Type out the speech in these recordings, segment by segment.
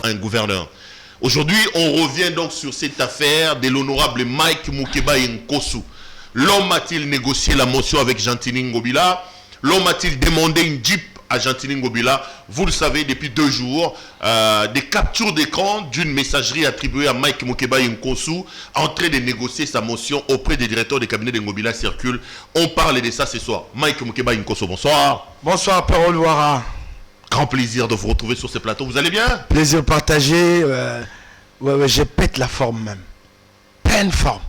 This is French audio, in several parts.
un gouverneur. Aujourd'hui, on revient donc sur cette affaire de l'honorable Mike Moukeba Nkosu. L'homme a-t-il négocié la motion avec Gentini Ngobila? L'homme a-t-il demandé une Jeep à Gentini Ngobila? Vous le savez, depuis 2 jours, des captures d'écran d'une messagerie attribuée à Mike Moukeba Nkosu en train de négocier sa motion auprès des directeurs des cabinets de Ngobila circulent. On parle de ça ce soir. Mike Moukeba Nkosu, bonsoir. Bonsoir, Parole Ouara. Grand plaisir de vous retrouver sur ce plateau. Vous allez bien? Plaisir partagé. Ouais, je pète la forme même. Pleine forme.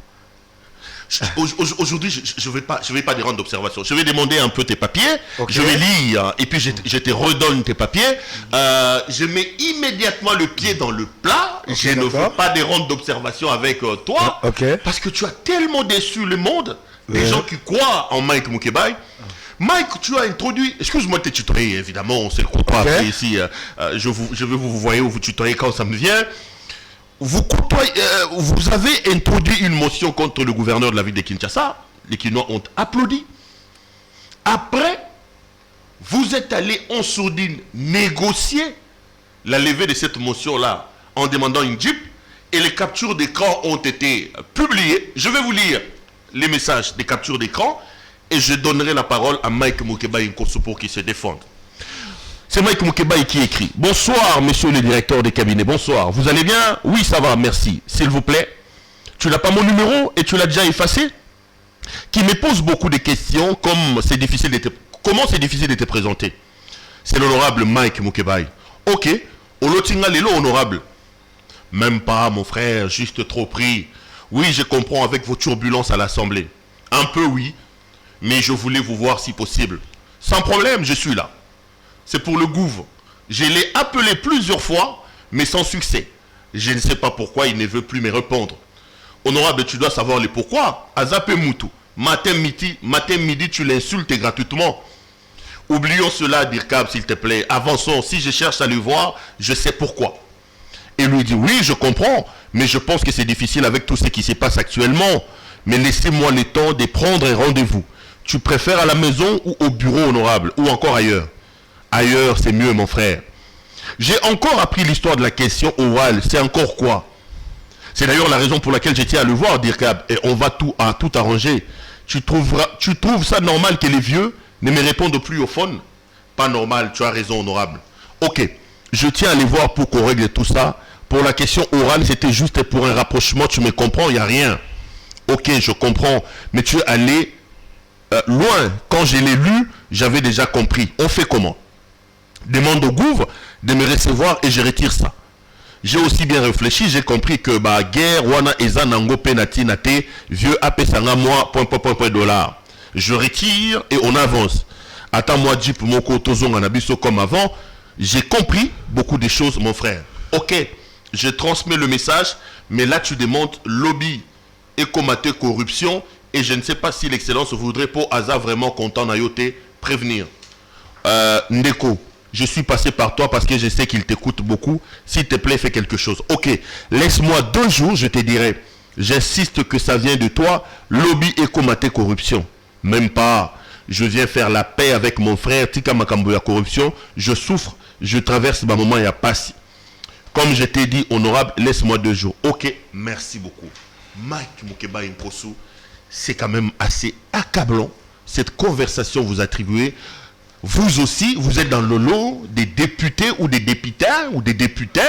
Aujourd'hui, je vais pas des rendre d'observation. Je vais demander un peu tes papiers. Okay. Je vais lire et puis je te redonne tes papiers. Je mets immédiatement le pied dans le plat. Okay, je ne veux pas des rondes d'observation avec toi. Okay. Parce que tu as tellement déçu le monde. Les gens qui croient en Mike Moukeba. Mike, tu as introduit... Excuse-moi de te tutoyer, évidemment. On ne se le croit pas après ici. Je vais vous voyer ou vous tutoyer quand ça me vient. Vous avez introduit une motion contre le gouverneur de la ville de Kinshasa. Les Kinois ont applaudi. Après, vous êtes allé en sourdine négocier la levée de cette motion-là en demandant une Jeep. Et les captures d'écran ont été publiées. Je vais vous lire les messages des captures d'écran. Et je donnerai la parole à Mike Moukeba Nkosu pour qu'il se défende. C'est Mike Moukeba qui écrit. Bonsoir, monsieur le directeur des cabinets. Bonsoir. Vous allez bien? Oui, ça va, merci. S'il vous plaît, tu n'as pas mon numéro et tu l'as déjà effacé? Qui me pose beaucoup de questions comment c'est difficile de te présenter. C'est l'honorable Mike Moukeba. Ok, Olotinga Lelo honorable. Même pas, mon frère, juste trop pris. Oui, je comprends avec vos turbulences à l'Assemblée. Un peu, oui. Mais je voulais vous voir si possible. Sans problème, je suis là. C'est pour le gouvernement. Je l'ai appelé plusieurs fois, mais sans succès. Je ne sais pas pourquoi il ne veut plus me répondre. Honorable, tu dois savoir le pourquoi. Azape Moutou. Matin, midi, tu l'insultes gratuitement. Oublions cela, Dirkab, s'il te plaît. Avançons. Si je cherche à le voir, je sais pourquoi. Et lui dit, oui, je comprends, mais je pense que c'est difficile avec tout ce qui se passe actuellement. Mais laissez-moi le temps de prendre un rendez-vous. Tu préfères à la maison ou au bureau, honorable, ou encore ailleurs? Ailleurs, c'est mieux, mon frère. J'ai encore appris l'histoire de la question orale. C'est encore quoi? C'est d'ailleurs la raison pour laquelle je tiens à le voir, Dirkab. Et on va tout arranger. Tu trouves ça normal que les vieux ne me répondent plus au phone? Pas normal, tu as raison, honorable. Ok, je tiens à les voir pour qu'on règle tout ça. Pour la question orale, c'était juste pour un rapprochement. Tu me comprends? Il n'y a rien. Ok, je comprends. Mais tu es allé... loin, quand je l'ai lu, j'avais déjà compris. On fait comment? Demande au gouvernement de me recevoir et je retire ça. J'ai aussi bien réfléchi, j'ai compris que guerre, wana eza nango penati nate, vieux apesanga moi, $. Je retire et on avance. Attends-moi, Jeep moko tozonga nabiso comme avant. J'ai compris beaucoup de choses, mon frère. Ok, je transmets le message, mais là tu demandes lobby et combattre corruption. Et je ne sais pas si l'excellence voudrait pour Aza vraiment content Nayote prévenir. Ndeko, je suis passé par toi parce que je sais qu'il t'écoute beaucoup. S'il te plaît, fais quelque chose. Ok, laisse-moi 2 jours, je te dirai. J'insiste que ça vient de toi. Lobby et combattre corruption. Même pas. Je viens faire la paix avec mon frère. Tika Makamboya corruption. Je souffre. Je traverse ma moment, il n'y a pas si. Comme je t'ai dit, honorable, laisse-moi 2 jours. Ok, merci beaucoup. Mike Moukeba Nkosu. C'est quand même assez accablant, cette conversation vous attribuez. Vous aussi, vous êtes dans le lot des députés ou des députés ou des députés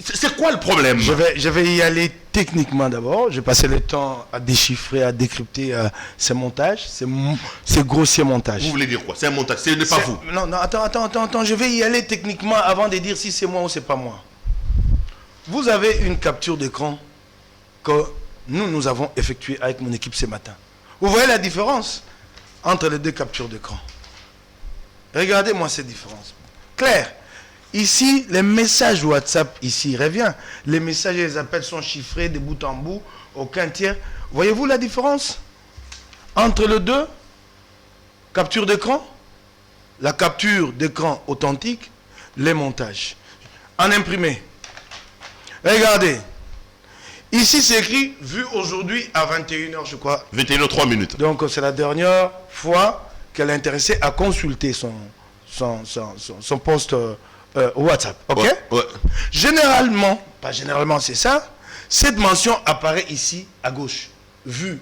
C'est quoi le problème? Je vais y aller techniquement d'abord. Je vais passer le temps à déchiffrer, à décrypter ces montages, ces grossiers montages. Vous voulez dire quoi? C'est un montage, ce n'est pas vous. Non, attends. Je vais y aller techniquement avant de dire si c'est moi ou c'est pas moi. Vous avez une capture d'écran que... nous avons effectué avec mon équipe ce matin. Vous voyez la différence entre les 2 captures d'écran? Regardez-moi cette différence. Claire, ici, les messages WhatsApp, ici, revient. Les messages et les appels sont chiffrés de bout en bout, aucun tiers. Voyez-vous la différence entre les 2 captures d'écran? La capture d'écran authentique, les montages. En imprimé. Regardez. Ici, c'est écrit, vu aujourd'hui à 21h, je crois. 21h03 minutes. Donc, c'est la dernière fois qu'elle est intéressée à consulter son poste WhatsApp. Ok? Ouais. Généralement, pas généralement, c'est ça. Cette mention apparaît ici à gauche. Vu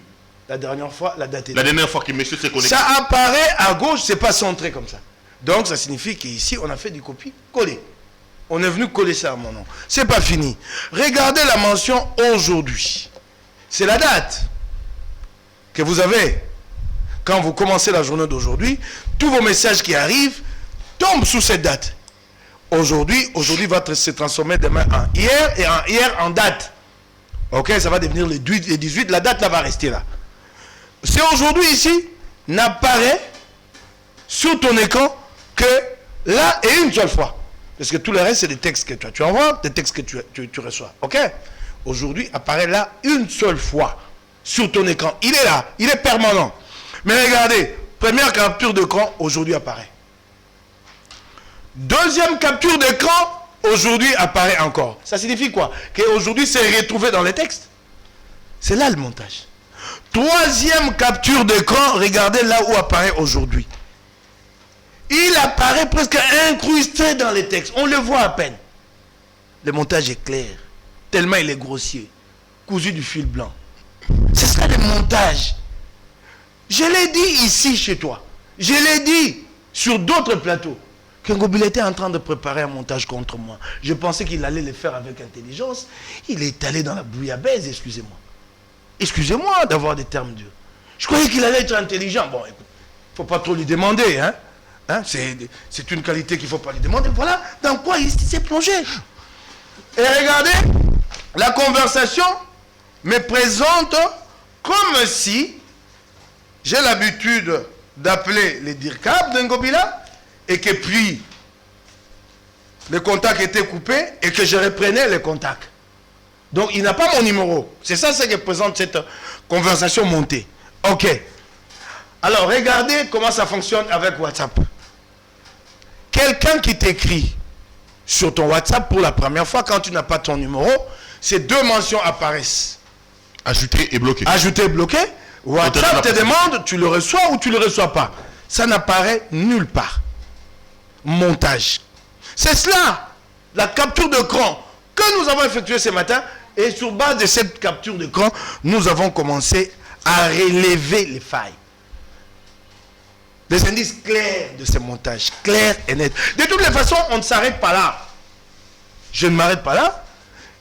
la dernière fois, la date est là. La dernière fois que monsieur s'est connecté. Ça apparaît à gauche, c'est pas centré comme ça. Donc ça signifie qu'ici, on a fait du copier-coller. On est venu coller ça à mon nom. C'est pas fini. Regardez la mention aujourd'hui. C'est la date que vous avez. Quand vous commencez la journée d'aujourd'hui, tous vos messages qui arrivent tombent sous cette date. Aujourd'hui va se transformer demain en hier et en hier en date. Ok, ça va devenir le 18, la date là va rester là. C'est aujourd'hui ici, n'apparaît sur ton écran que là et une seule fois. Parce que tout le reste, c'est des textes que tu envoies, des textes que tu reçois. Ok? Aujourd'hui, apparaît là une seule fois sur ton écran. Il est là, il est permanent. Mais regardez, première capture d'écran, aujourd'hui apparaît. Deuxième capture d'écran, aujourd'hui apparaît encore. Ça signifie quoi? Qu'aujourd'hui, c'est retrouvé dans les textes. C'est là le montage. Troisième capture d'écran, regardez là où apparaît aujourd'hui. Il apparaît presque incrusté dans les textes. On le voit à peine. Le montage est clair. Tellement il est grossier. Cousu du fil blanc. C'est ça le montage. Je l'ai dit ici chez toi. Je l'ai dit sur d'autres plateaux. Que Ngobila était en train de préparer un montage contre moi. Je pensais qu'il allait le faire avec intelligence. Il est allé dans la bouillabaisse, excusez-moi. Excusez-moi d'avoir des termes durs. Je croyais qu'il allait être intelligent. Bon, écoute, il ne faut pas trop lui demander, hein. C'est une qualité qu'il ne faut pas lui demander. Voilà dans quoi il s'est plongé. Et regardez, la conversation me présente comme si j'ai l'habitude d'appeler les DIRCAP de Ngobila et que puis le contact était coupé et que je reprenais les contacts. Donc il n'a pas mon numéro. C'est ça ce que présente cette conversation montée. Ok. Alors regardez comment ça fonctionne avec WhatsApp. Quelqu'un qui t'écrit sur ton WhatsApp pour la première fois, quand tu n'as pas ton numéro, ces deux mentions apparaissent. Ajouter et bloquer. Ajouter et bloquer. WhatsApp te demande, tu le reçois ou tu ne le reçois pas. Ça n'apparaît nulle part. Montage. C'est cela, la capture d'écran que nous avons effectuée ce matin. Et sur base de cette capture d'écran, nous avons commencé à relever les failles. Des indices clairs de ce montage, clairs et nets. De toutes les façons, on ne s'arrête pas là. Je ne m'arrête pas là.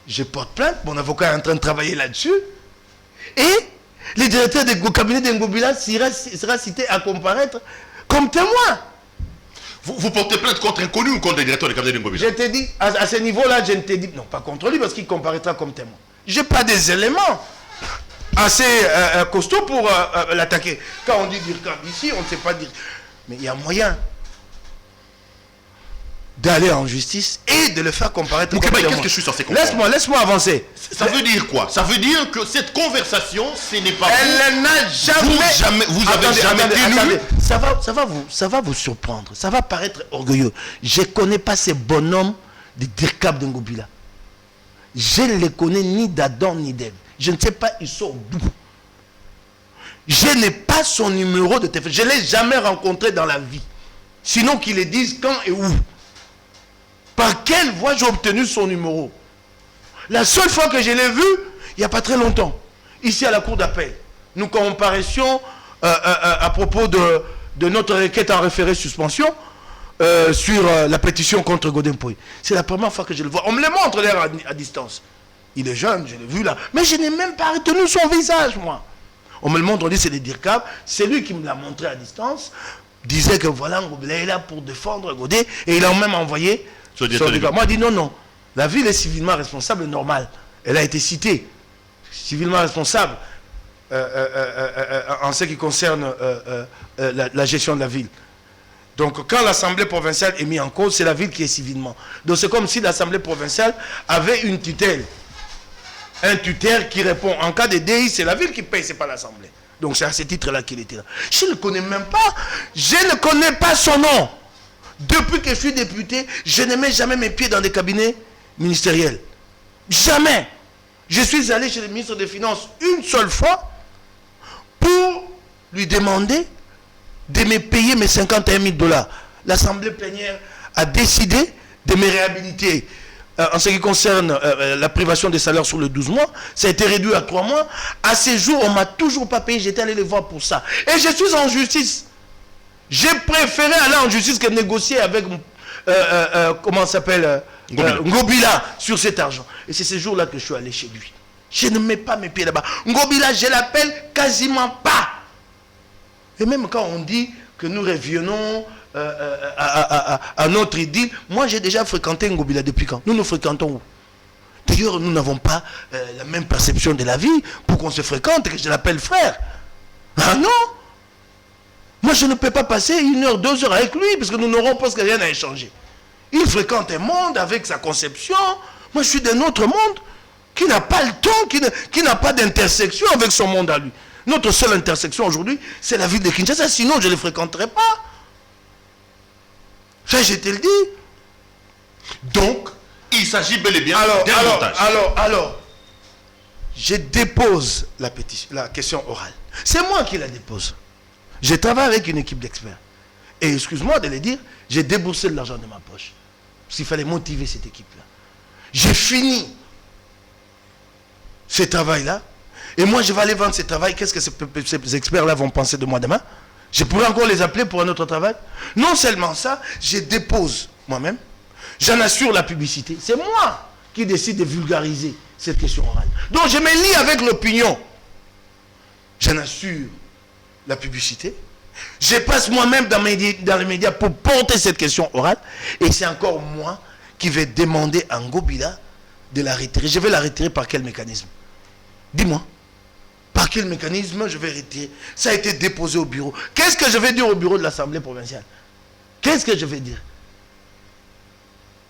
Je porte plainte, mon avocat est en train de travailler là-dessus. Et le directeur du cabinet de Ngobila sera cité à comparaître comme témoin. Vous portez plainte contre inconnu ou contre le directeur du cabinet de Ngobila? Je t'ai dit, à ce niveau-là, je ne t'ai dit, non, pas contre lui, parce qu'il comparaîtra comme témoin. Je n'ai pas des éléments assez costauds pour l'attaquer. Quand on dit DIRCAP ici, on ne sait pas dire. Mais il y a moyen d'aller en justice et de le faire comparaître comme témoin. Qu'est-ce que je suis censé comprendre? Laisse-moi avancer. Ça veut dire quoi? Ça veut dire que cette conversation, ce n'est pas elle n'a jamais... Vous avez jamais tenu. Ça va vous surprendre. Ça va paraître orgueilleux. Je ne connais pas ces bonhommes de DIRCAP de Ngobila. Je ne les connais ni d'Adam ni d'Ève. Je ne sais pas, ils sont d'où. Je n'ai pas son numéro de téléphone. Je ne l'ai jamais rencontré dans la vie. Sinon qu'ils le disent quand et où. Par quelle voie j'ai obtenu son numéro? La seule fois que je l'ai vu, il n'y a pas très longtemps, ici à la cour d'appel, nous comparaissions à propos de notre requête en référé suspension sur la pétition contre Godempoy. C'est la première fois que je le vois. On me le montre d'ailleurs à distance. Il est jeune, je l'ai vu là. Mais je n'ai même pas retenu son visage, moi. On me le montre, on dit c'est les DIRCAP. C'est lui qui me l'a montré à distance. Disait que voilà, Ngobila est là pour défendre Godé. Et il a même envoyé son DIRCAP. Moi, je dis non. La ville est civilement responsable, normal. Elle a été citée. Civilement responsable en ce qui concerne la gestion de la ville. Donc, quand l'Assemblée provinciale est mise en cause, c'est la ville qui est civilement. Donc, c'est comme si l'Assemblée provinciale avait une tutelle. Un tuteur qui répond. En cas de délit, c'est la ville qui paye, ce n'est pas l'Assemblée. Donc, c'est à ce titre-là qu'il était là. Je ne le connais même pas. Je ne connais pas son nom. Depuis que je suis député, je ne mets jamais mes pieds dans des cabinets ministériels. Jamais. Je suis allé chez le ministre des Finances une seule fois pour lui demander de me payer mes 51 000 $. L'Assemblée plénière a décidé de me réhabiliter en ce qui concerne la privation des salaires sur les 12 mois. Ça a été réduit à 3 mois. À ces jours, on ne m'a toujours pas payé. J'étais allé les voir pour ça. Et je suis en justice. J'ai préféré aller en justice que négocier avec, comment ça s'appelle, Ngobila sur cet argent. Et c'est ce jour-là que je suis allé chez lui. Je ne mets pas mes pieds là-bas. Ngobila, je l'appelle quasiment pas. Et même quand on dit que nous revenons à notre idylle, moi j'ai déjà fréquenté Ngobila depuis quand? Nous nous fréquentons où? D'ailleurs, nous n'avons pas la même perception de la vie pour qu'on se fréquente et que je l'appelle frère. Ah non! Moi je ne peux pas passer 1 heure, 2 heures avec lui parce que nous n'aurons presque rien à échanger. Il fréquente un monde avec sa conception. Moi je suis d'un autre monde qui n'a pas le temps, qui n'a pas d'intersection avec son monde à lui. Notre seule intersection aujourd'hui, c'est la ville de Kinshasa. Sinon, je ne les fréquenterai pas. Ça, je te le dis. Donc, il s'agit bel et bien d'un montage. Alors, je dépose la question orale. C'est moi qui la dépose. Je travaille avec une équipe d'experts. Et excuse-moi de le dire, j'ai déboursé de l'argent de ma poche. Parce qu'il fallait motiver cette équipe-là. J'ai fini ce travail-là. Et moi, je vais aller vendre ce travail. Qu'est-ce que ces experts-là vont penser de moi demain? Je pourrais encore les appeler pour un autre travail. Non seulement ça, je dépose moi-même. J'en assure la publicité. C'est moi qui décide de vulgariser cette question orale. Donc, je me lie avec l'opinion. J'en assure la publicité. Je passe moi-même dans les médias pour porter cette question orale. Et c'est encore moi qui vais demander à Ngobila de la retirer. Je vais la retirer par quel mécanisme? Dis-moi. Par quel mécanisme je vais retirer? Ça a été déposé au bureau. Qu'est-ce que je vais dire au bureau de l'Assemblée provinciale? Qu'est-ce que je vais dire?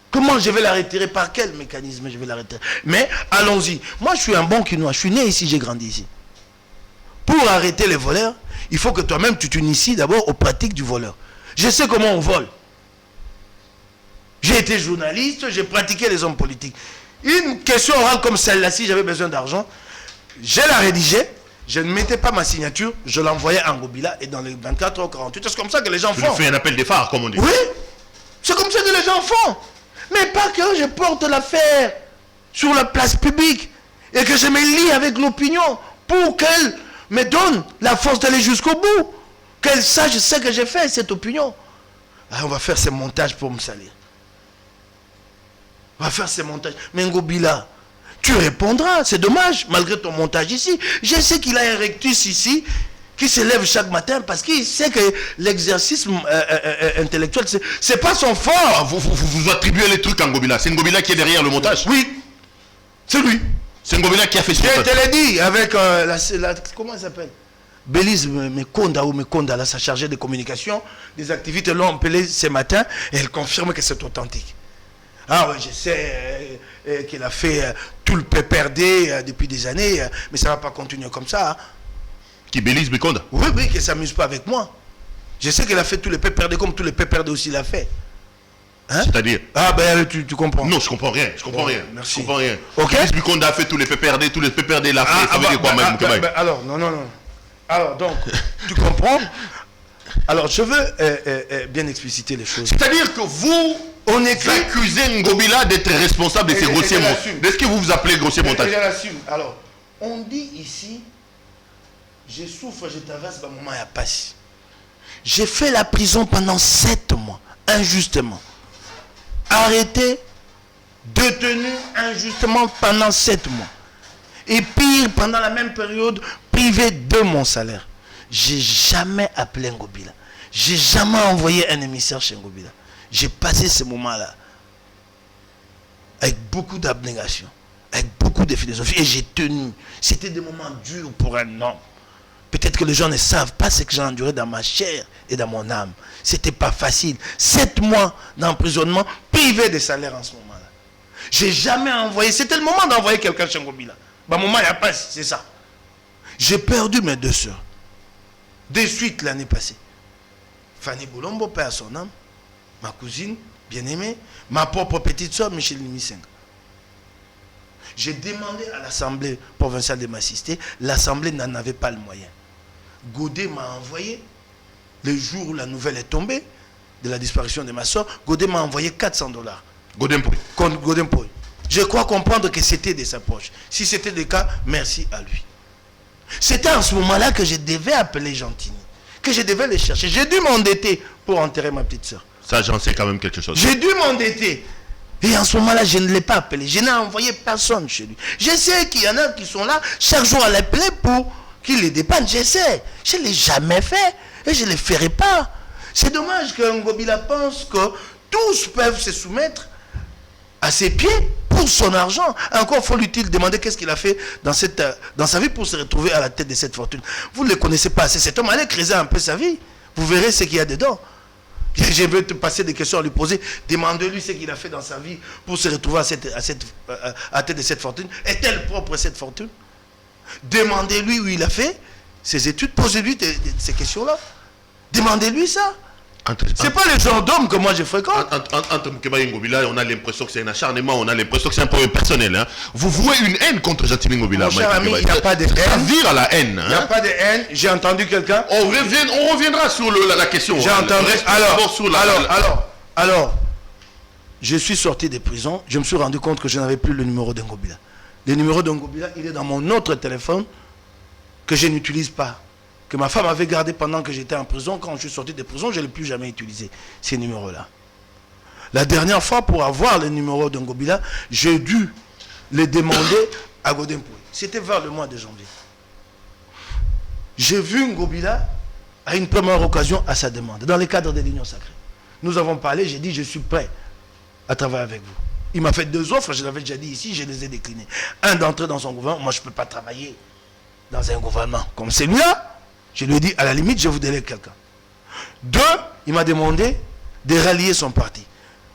Comment je vais la retirer? Par quel mécanisme je vais la retirer? Mais allons-y. Moi, je suis un bon Kinois. Je suis né ici, j'ai grandi ici. Pour arrêter les voleurs, il faut que toi-même, tu t'inities d'abord aux pratiques du voleur. Je sais comment on vole. J'ai été journaliste, j'ai pratiqué les hommes politiques. Une question orale comme celle-là, si j'avais besoin d'argent, je la rédigeais, je ne mettais pas ma signature, je l'envoyais à Ngobila et dans les 24 heures 48, c'est comme ça que les gens font. Tu fais un appel des phares, comme on dit. Oui, c'est comme ça que les gens font. Mais pas que je porte l'affaire sur la place publique et que je me lie avec l'opinion pour qu'elle me donne la force d'aller jusqu'au bout. Qu'elle sache ce que j'ai fait, cette opinion. Ah, on va faire ces montages pour me salir. On va faire ces montages. Mais Ngobila, tu répondras, c'est dommage, malgré ton montage ici. Je sais qu'il a un rectus ici, qui se lève chaque matin parce qu'il sait que l'exercice intellectuel, c'est pas son fort. Vous attribuez les trucs à Ngobila. C'est Ngobila qui est derrière le montage? Oui, c'est lui. C'est Ngobila qui a fait ce Je montage. te l'ai dit, avec comment elle s'appelle? Bélise Mekonda, là, sa chargée de communication, des activités l'ont appelée ce matin, et elle confirme que c'est authentique. Ah oui, je sais qu'il a fait tout le PPRD depuis des années, mais ça ne va pas continuer comme ça. Hein. Qui Bélise Mekonda? Oui, qu'elle ne s'amuse pas avec moi. Je sais qu'elle a fait tous les PPRD comme tous les PPRD aussi l'a fait. Hein? C'est-à-dire? Ah ben tu comprends. Non, je comprends rien. Je comprends rien. Merci. Je comprends rien. Ok. Bélise Mekonda a fait tous les PPRD, l'a fait. Ça veut dire quoi, Mike Moukebaye? Alors, non. Alors, donc, tu comprends? Alors, je veux bien expliciter les choses. C'est-à-dire que vous accusez Ngobila d'être responsable de ces grossiers montages. De ce que vous vous appelez grossier montage. Je l'assume. Alors, on dit ici, je souffre, je traverse un moment à passer. J'ai fait la prison pendant 7 mois, injustement. Arrêté, détenu injustement pendant 7 mois. Et pire, pendant la même période, privé de mon salaire. J'ai jamais appelé Ngobila. J'ai jamais envoyé un émissaire chez Ngobila. J'ai passé ce moment-là avec beaucoup d'abnégation, avec beaucoup de philosophie, et j'ai tenu. C'était des moments durs pour un homme. Peut-être que les gens ne savent pas ce que j'ai enduré dans ma chair et dans mon âme. C'était pas facile. 7 mois d'emprisonnement, privé de salaire en ce moment-là. J'ai jamais envoyé. C'était le moment d'envoyer quelqu'un chez Ngobila. Bah, moment, il n'y a pas, c'est ça. J'ai perdu mes 2 sœurs. De suite l'année passée. Fanny Boulombo, père à son âme. Ma cousine, bien-aimée. Ma propre petite soeur, Michel Limisenga. J'ai demandé à l'Assemblée provinciale de m'assister. L'Assemblée n'en avait pas le moyen. Godet m'a envoyé, le jour où la nouvelle est tombée, de la disparition de ma soeur, Godet m'a envoyé $400. Godempoy. Contre Godempoy. Je crois comprendre que c'était de sa poche. Si c'était le cas, merci à lui. C'était en ce moment-là que je devais appeler Gentini, que je devais le chercher. J'ai dû m'endetter pour enterrer ma petite soeur. Ça, j'en sais quand même quelque chose. J'ai dû m'endetter. Et en ce moment-là, je ne l'ai pas appelé. Je n'ai envoyé personne chez lui. Je sais qu'il y en a qui sont là chaque jour à l'appeler pour qu'il les dépanne. Je sais. Je ne l'ai jamais fait. Et je ne le ferai pas. C'est dommage que Ngobila pense que tous peuvent se soumettre à ses pieds pour son argent. Encore faut-il demander qu'est-ce qu'il a fait dans sa vie pour se retrouver à la tête de cette fortune. Vous ne le connaissez pas assez. Cet homme, allez creuser un peu sa vie. Vous verrez ce qu'il y a dedans. Je vais te passer des questions à lui poser. Demandez-lui ce qu'il a fait dans sa vie pour se retrouver à la tête de cette fortune. Est-elle propre cette fortune? Demandez-lui où il a fait ses études. Posez-lui ces questions-là. Demandez-lui ça. C'est pas le genre d'homme que moi je fréquente. Entre Moukeba et Ngobila, on a l'impression que c'est un acharnement, on a l'impression que c'est un problème personnel. Hein. Vous vouez une haine contre Gentini Ngobila. Mon cher ami, il n'y a pas de haine. Ça vire à la haine. Il n'y a pas de haine. J'ai entendu quelqu'un. On reviendra sur la question. J'ai entendu. Alors, je suis sorti de prison. Je me suis rendu compte que je n'avais plus le numéro d'Ngobila. Le numéro d'Ngobila, il est dans mon autre téléphone que je n'utilise pas. Que ma femme avait gardé pendant que j'étais en prison. Quand je suis sorti de prison, je ne l'ai plus jamais utilisé, ces numéros-là. La dernière fois, pour avoir le numéro de Ngobila, j'ai dû le demander à Godempoy. C'était vers le mois de janvier. J'ai vu Ngobila à une première occasion à sa demande, dans le cadre de l'Union sacrée. Nous avons parlé, j'ai dit, je suis prêt à travailler avec vous. Il m'a fait 2 offres, je l'avais déjà dit ici, je les ai déclinées. Un d'entrer dans son gouvernement, moi je ne peux pas travailler dans un gouvernement comme celui-là. Je lui ai dit, à la limite, je vous délègue quelqu'un. 2, il m'a demandé de rallier son parti.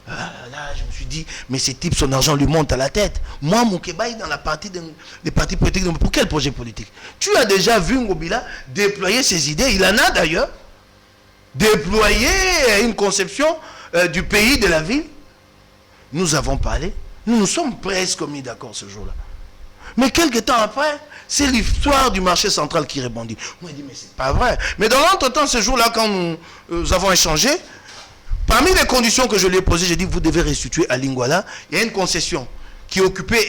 Là, je me suis dit, mais ces types, son argent lui monte à la tête. Moi, Moukébaï, dans la partie des partis politiques, pour quel projet politique? Tu as déjà vu Ngobila déployer ses idées, il en a d'ailleurs, déployer une conception du pays, de la ville. Nous avons parlé, nous nous sommes presque mis d'accord ce jour-là. Mais quelques temps après, c'est l'histoire du marché central qui rebondit. Moi, je dis, mais c'est pas vrai. Mais dans l'entretemps, ce jour-là, quand nous avons échangé, parmi les conditions que je lui ai posées, j'ai dit, vous devez restituer à Lingwala. Il y a une concession qui est occupée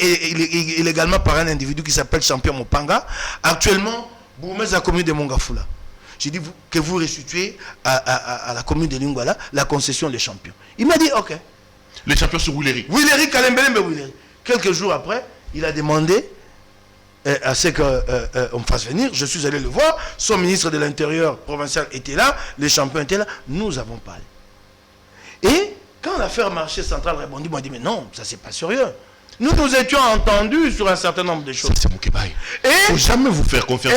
illégalement par un individu qui s'appelle Champion Mopanga. Actuellement, Bourmez, la commune de Mongafula. J'ai dit que vous restituez à la commune de Lingwala la concession des champions. Il m'a dit, ok. Les champions sur Willery. Willery, Kalembelembe Willery. Quelques jours après, il a demandé à ce qu'on me fasse venir. Je suis allé le voir. Son ministre de l'Intérieur provincial était là. Les champions étaient là. Nous avons parlé. Et quand l'affaire marché central rebondit, moi, je dis, mais non, ça c'est pas sérieux. Nous nous étions entendus sur un certain nombre de choses. C'est Moukébaï. Il ne faut jamais vous faire confiance.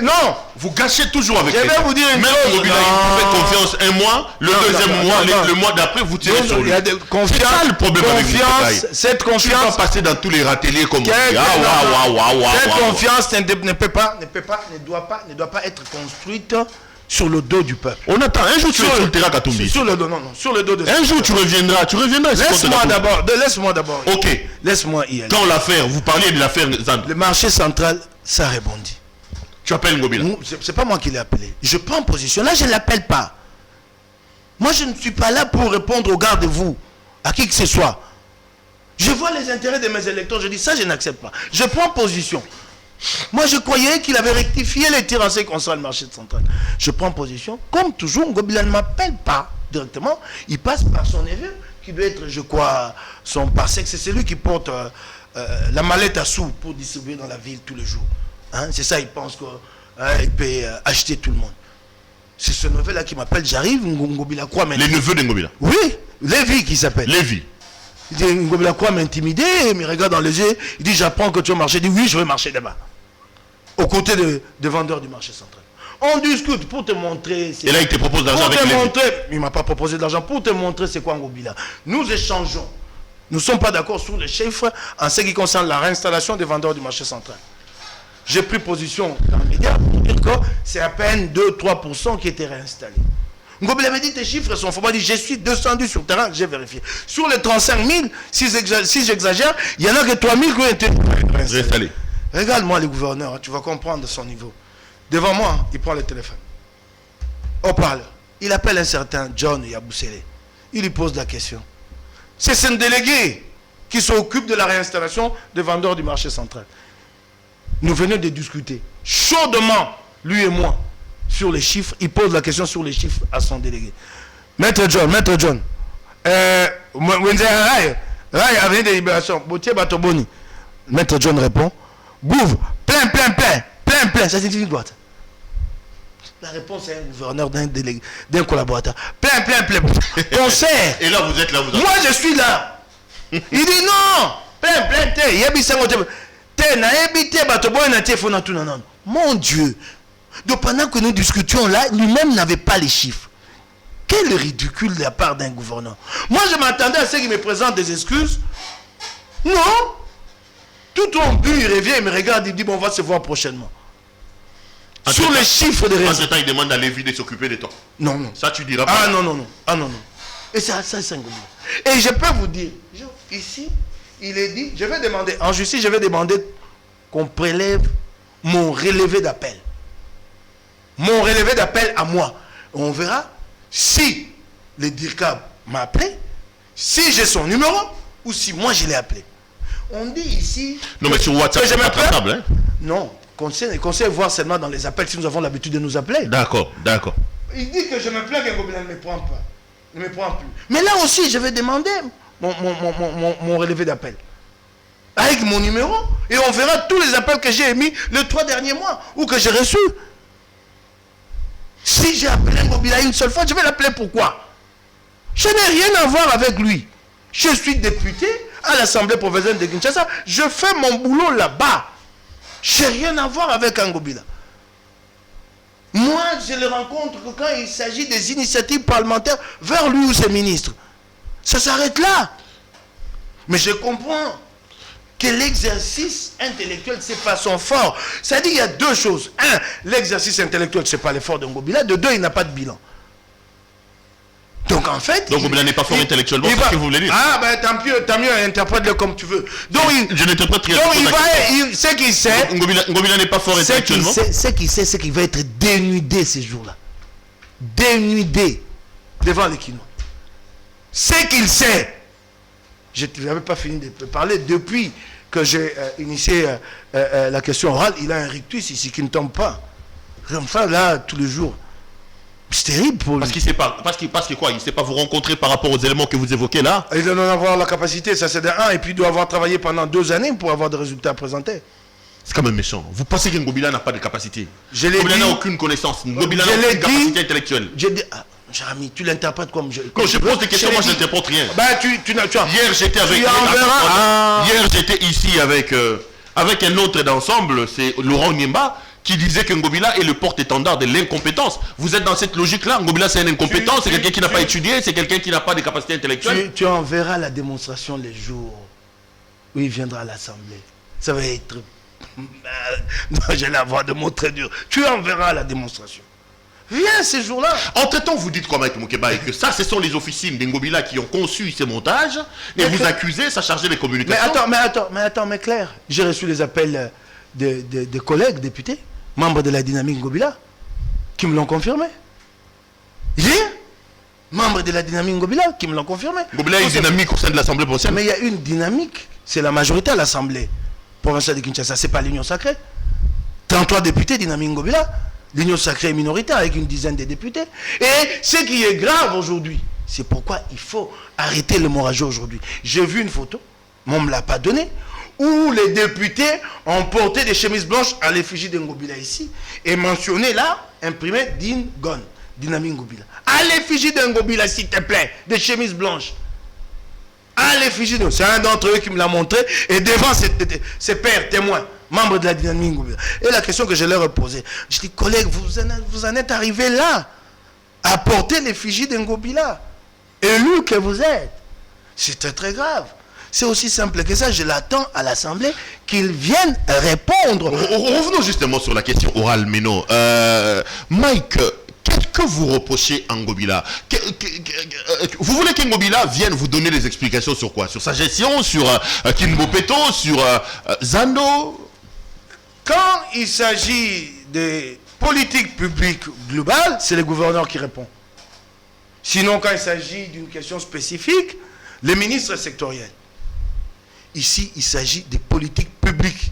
Non. Vous gâchez toujours avec Je vais vous dire une chose. Même Moukébaï, vous faites confiance un mois, le deuxième mois, le mois d'après, vous tirez sur lui. C'est ça le problème avec Moukébaï. Cette confiance. Tu ne vas pas passer dans tous les râteliers comme cette confiance ne doit pas être construite sur le dos du peuple. On attend. Un jour, tu es sur le terrain Katumbi. Sur le dos, non, sur le dos de un jour, tu reviendras. Laisse-moi d'abord. Ok. Laisse-moi y aller. Quand l'affaire, vous parliez de l'affaire Zand. Le marché central, ça rebondit. Tu appelles Ngobila. C'est pas moi qui l'ai appelé. Je prends position. Là, je ne l'appelle pas. Moi, je ne suis pas là pour répondre au garde-vous, à qui que ce soit. Je vois les intérêts de mes électeurs. Je dis ça, je n'accepte pas. Je prends position. Moi, je croyais qu'il avait rectifié les tirs en ce qui concerne le marché central. Je prends position. Comme toujours, Ngobila ne m'appelle pas directement. Il passe par son neveu, qui doit être, je crois, son parsec. C'est celui qui porte la mallette à sous pour distribuer dans la ville tous les jours. Hein? C'est ça, il pense qu'il peut acheter tout le monde. C'est ce neveu-là qui m'appelle. J'arrive, Ngobila croit m'intimider. Les neveux de Ngobila. Oui, Lévi qui s'appelle. Lévi. Il dit, Ngobila croit m'intimider, il me regarde dans les yeux, il dit, j'apprends que tu vas marcher. Il dit, oui, je vais marcher là-bas. Aux côtés de vendeurs du marché central. On discute pour te montrer. Et là, il te propose d'argent avec Lévi. Il ne m'a pas proposé d'argent. Pour te montrer c'est quoi Ngobila. Nous échangeons. Nous ne sommes pas d'accord sur les chiffres en ce qui concerne la réinstallation des vendeurs du marché central. J'ai pris position dans les médias pour dire que c'est à peine 2-3% qui étaient réinstallés. Ngobila m'a dit tes chiffres sont faux. Il dit je suis descendu sur le terrain, j'ai vérifié. Sur les 35 000, si j'exagère, il y en a que 3 000 qui ont été réinstallés. Regarde-moi le gouverneur, tu vas comprendre son niveau. Devant moi, il prend le téléphone. On parle. Il appelle un certain John Yabusele. Il lui pose la question. C'est ce délégué qui s'occupe de la réinstallation des vendeurs du marché central. Nous venons de discuter chaudement, lui et moi, sur les chiffres. Il pose la question sur les chiffres à son délégué. Maître John, Rai avenue de Libération, Boutier Batoboni. Maître John répond, Bouvre, plein. Ça signifie quoi? La réponse est un gouverneur, d'un collaborateur. Plein. Concert. Et là, vous êtes là, Moi, je suis là. Il dit non. Plein. Mon Dieu. Donc pendant que nous discutions là, lui-même n'avait pas les chiffres. Quel ridicule de la part d'un gouverneur. Moi, je m'attendais à ce qu'il me présente des excuses. Non. Tout au but, il revient, il me regarde, il dit, bon, on va se voir prochainement. Sur les chiffres de résultats. En résultats. ce temps, il demande à Lévi de s'occuper de toi. Non. Ça, tu diras pas. Ah non. Et ça c'est un gouverneur. Et je peux vous dire, ici, il est dit, je vais demander, en justice, je vais demander qu'on prélève mon relevé d'appel. Mon relevé d'appel à moi. On verra si le DIRCAB m'a appelé, si j'ai son numéro, ou si moi je l'ai appelé. On dit ici... Non, mais sur WhatsApp, c'est pas traçable, hein? Non, conseil voir seulement dans les appels si nous avons l'habitude de nous appeler. D'accord. Il dit que je me plains qu'un Ngobila ne me prend pas. Ne me prend plus. Mais là aussi, je vais demander mon relevé d'appel. Avec mon numéro. Et on verra tous les appels que j'ai émis les 3 derniers mois. Ou que j'ai reçus. Si j'ai appelé Ngobila une seule fois, je vais l'appeler pourquoi? Je n'ai rien à voir avec lui. Je suis député à l'Assemblée provinciale de Kinshasa. Je fais mon boulot là-bas. Je n'ai rien à voir avec Ngobila. Moi, je le rencontre que quand il s'agit des initiatives parlementaires vers lui ou ses ministres. Ça s'arrête là. Mais je comprends que l'exercice intellectuel, c'est pas son fort. C'est-à-dire qu'il y a 2 choses. 1, l'exercice intellectuel, c'est pas l'effort de Ngobila. De 2, il n'a pas de bilan. Donc en fait... Donc Ngobila n'est pas fort intellectuellement, c'est ce que vous voulez dire. Ah ben tant mieux, interprète-le comme tu veux. Donc je n'interprète rien. Donc ce qu'il sait... Ngobila n'est pas fort intellectuellement. Ce qu'il sait, c'est qu'il va être dénudé ces jours-là. Dénudé devant les Kinois. Ce qu'il sait... Je n'avais pas fini de parler. Depuis que j'ai initié la question orale, il a un rictus ici qui ne tombe pas. Enfin là, tous les jours. C'est terrible pour lui. Parce qu'il sait pas. Parce que quoi? Il ne sait pas vous rencontrer par rapport aux éléments que vous évoquez là. Il doit en avoir la capacité, ça c'est de 1. Et puis il doit avoir travaillé pendant 2 années pour avoir des résultats à présenter. C'est quand même méchant. Vous pensez que Ngobila n'a pas de capacité? Ngobila n'a aucune connaissance. Ngobila n'a aucune capacité intellectuelle. Jérémy, tu l'interprètes comme je... Quand je pose des questions, moi je n'interprète rien. Hier j'étais avec... Hier j'étais ici avec un autre d'ensemble, c'est Laurent Niemba, qui disait que Ngobila est le porte-étendard de l'incompétence. Vous êtes dans cette logique-là. Ngobila c'est un incompétent, c'est quelqu'un qui n'a pas étudié, c'est quelqu'un qui n'a pas de capacité intellectuelle. Tu en verras la démonstration les jours où il viendra à l'Assemblée. Ça va être... Non, j'ai la voix de mots très dure. Tu en verras la démonstration. Viens ces jours-là. Entre-temps, vous dites quoi, Maître Moukeba, et que ça, ce sont les officines d'Ngobila qui ont conçu ces montages, et vous accusez, ça chargeait les communications. Mais attends, clair. J'ai reçu les appels de collègues députés, membres de la dynamique Ngobila, qui me l'ont confirmé. Membres de la dynamique Ngobila qui me l'ont confirmé. Ngobila a une dynamique au sein de l'Assemblée provinciale. Mais il y a une dynamique, c'est la majorité à l'Assemblée provinciale de Kinshasa, c'est pas l'Union sacrée. 33 députés dynamique Ngobila. L'Union sacrée est minoritaire avec une dizaine de députés. Et ce qui est grave aujourd'hui, c'est pourquoi il faut arrêter l'hémorragie aujourd'hui. J'ai vu une photo, mais on ne me l'a pas donnée, où les députés ont porté des chemises blanches à l'effigie de Ngobila ici, et mentionné là, imprimé Dingon, Dynamique Ngobila. À l'effigie de Ngobila, s'il te plaît, des chemises blanches. À l'effigie de... C'est un d'entre eux qui me l'a montré, et devant ses pairs témoins, membres de la dynamique Ngobila. Et la question que je leur ai posée, je dis, collègues, vous en êtes arrivés là, à porter l'effigie de Ngobila, élu que vous êtes. C'est très très grave. C'est aussi simple que ça, je l'attends à l'Assemblée qu'ils viennent répondre. Revenons justement sur la question orale, Meno. Mike, qu'est-ce que vous reprochez à Ngobila? Vous voulez qu'Ngobila vienne vous donner des explications sur quoi? Sur sa gestion, sur Kinbopeto, sur Zando? Quand il s'agit de politique publique globale, c'est le gouverneur qui répond. Sinon, quand il s'agit d'une question spécifique, les ministres sectoriels. Ici, il s'agit des politiques publiques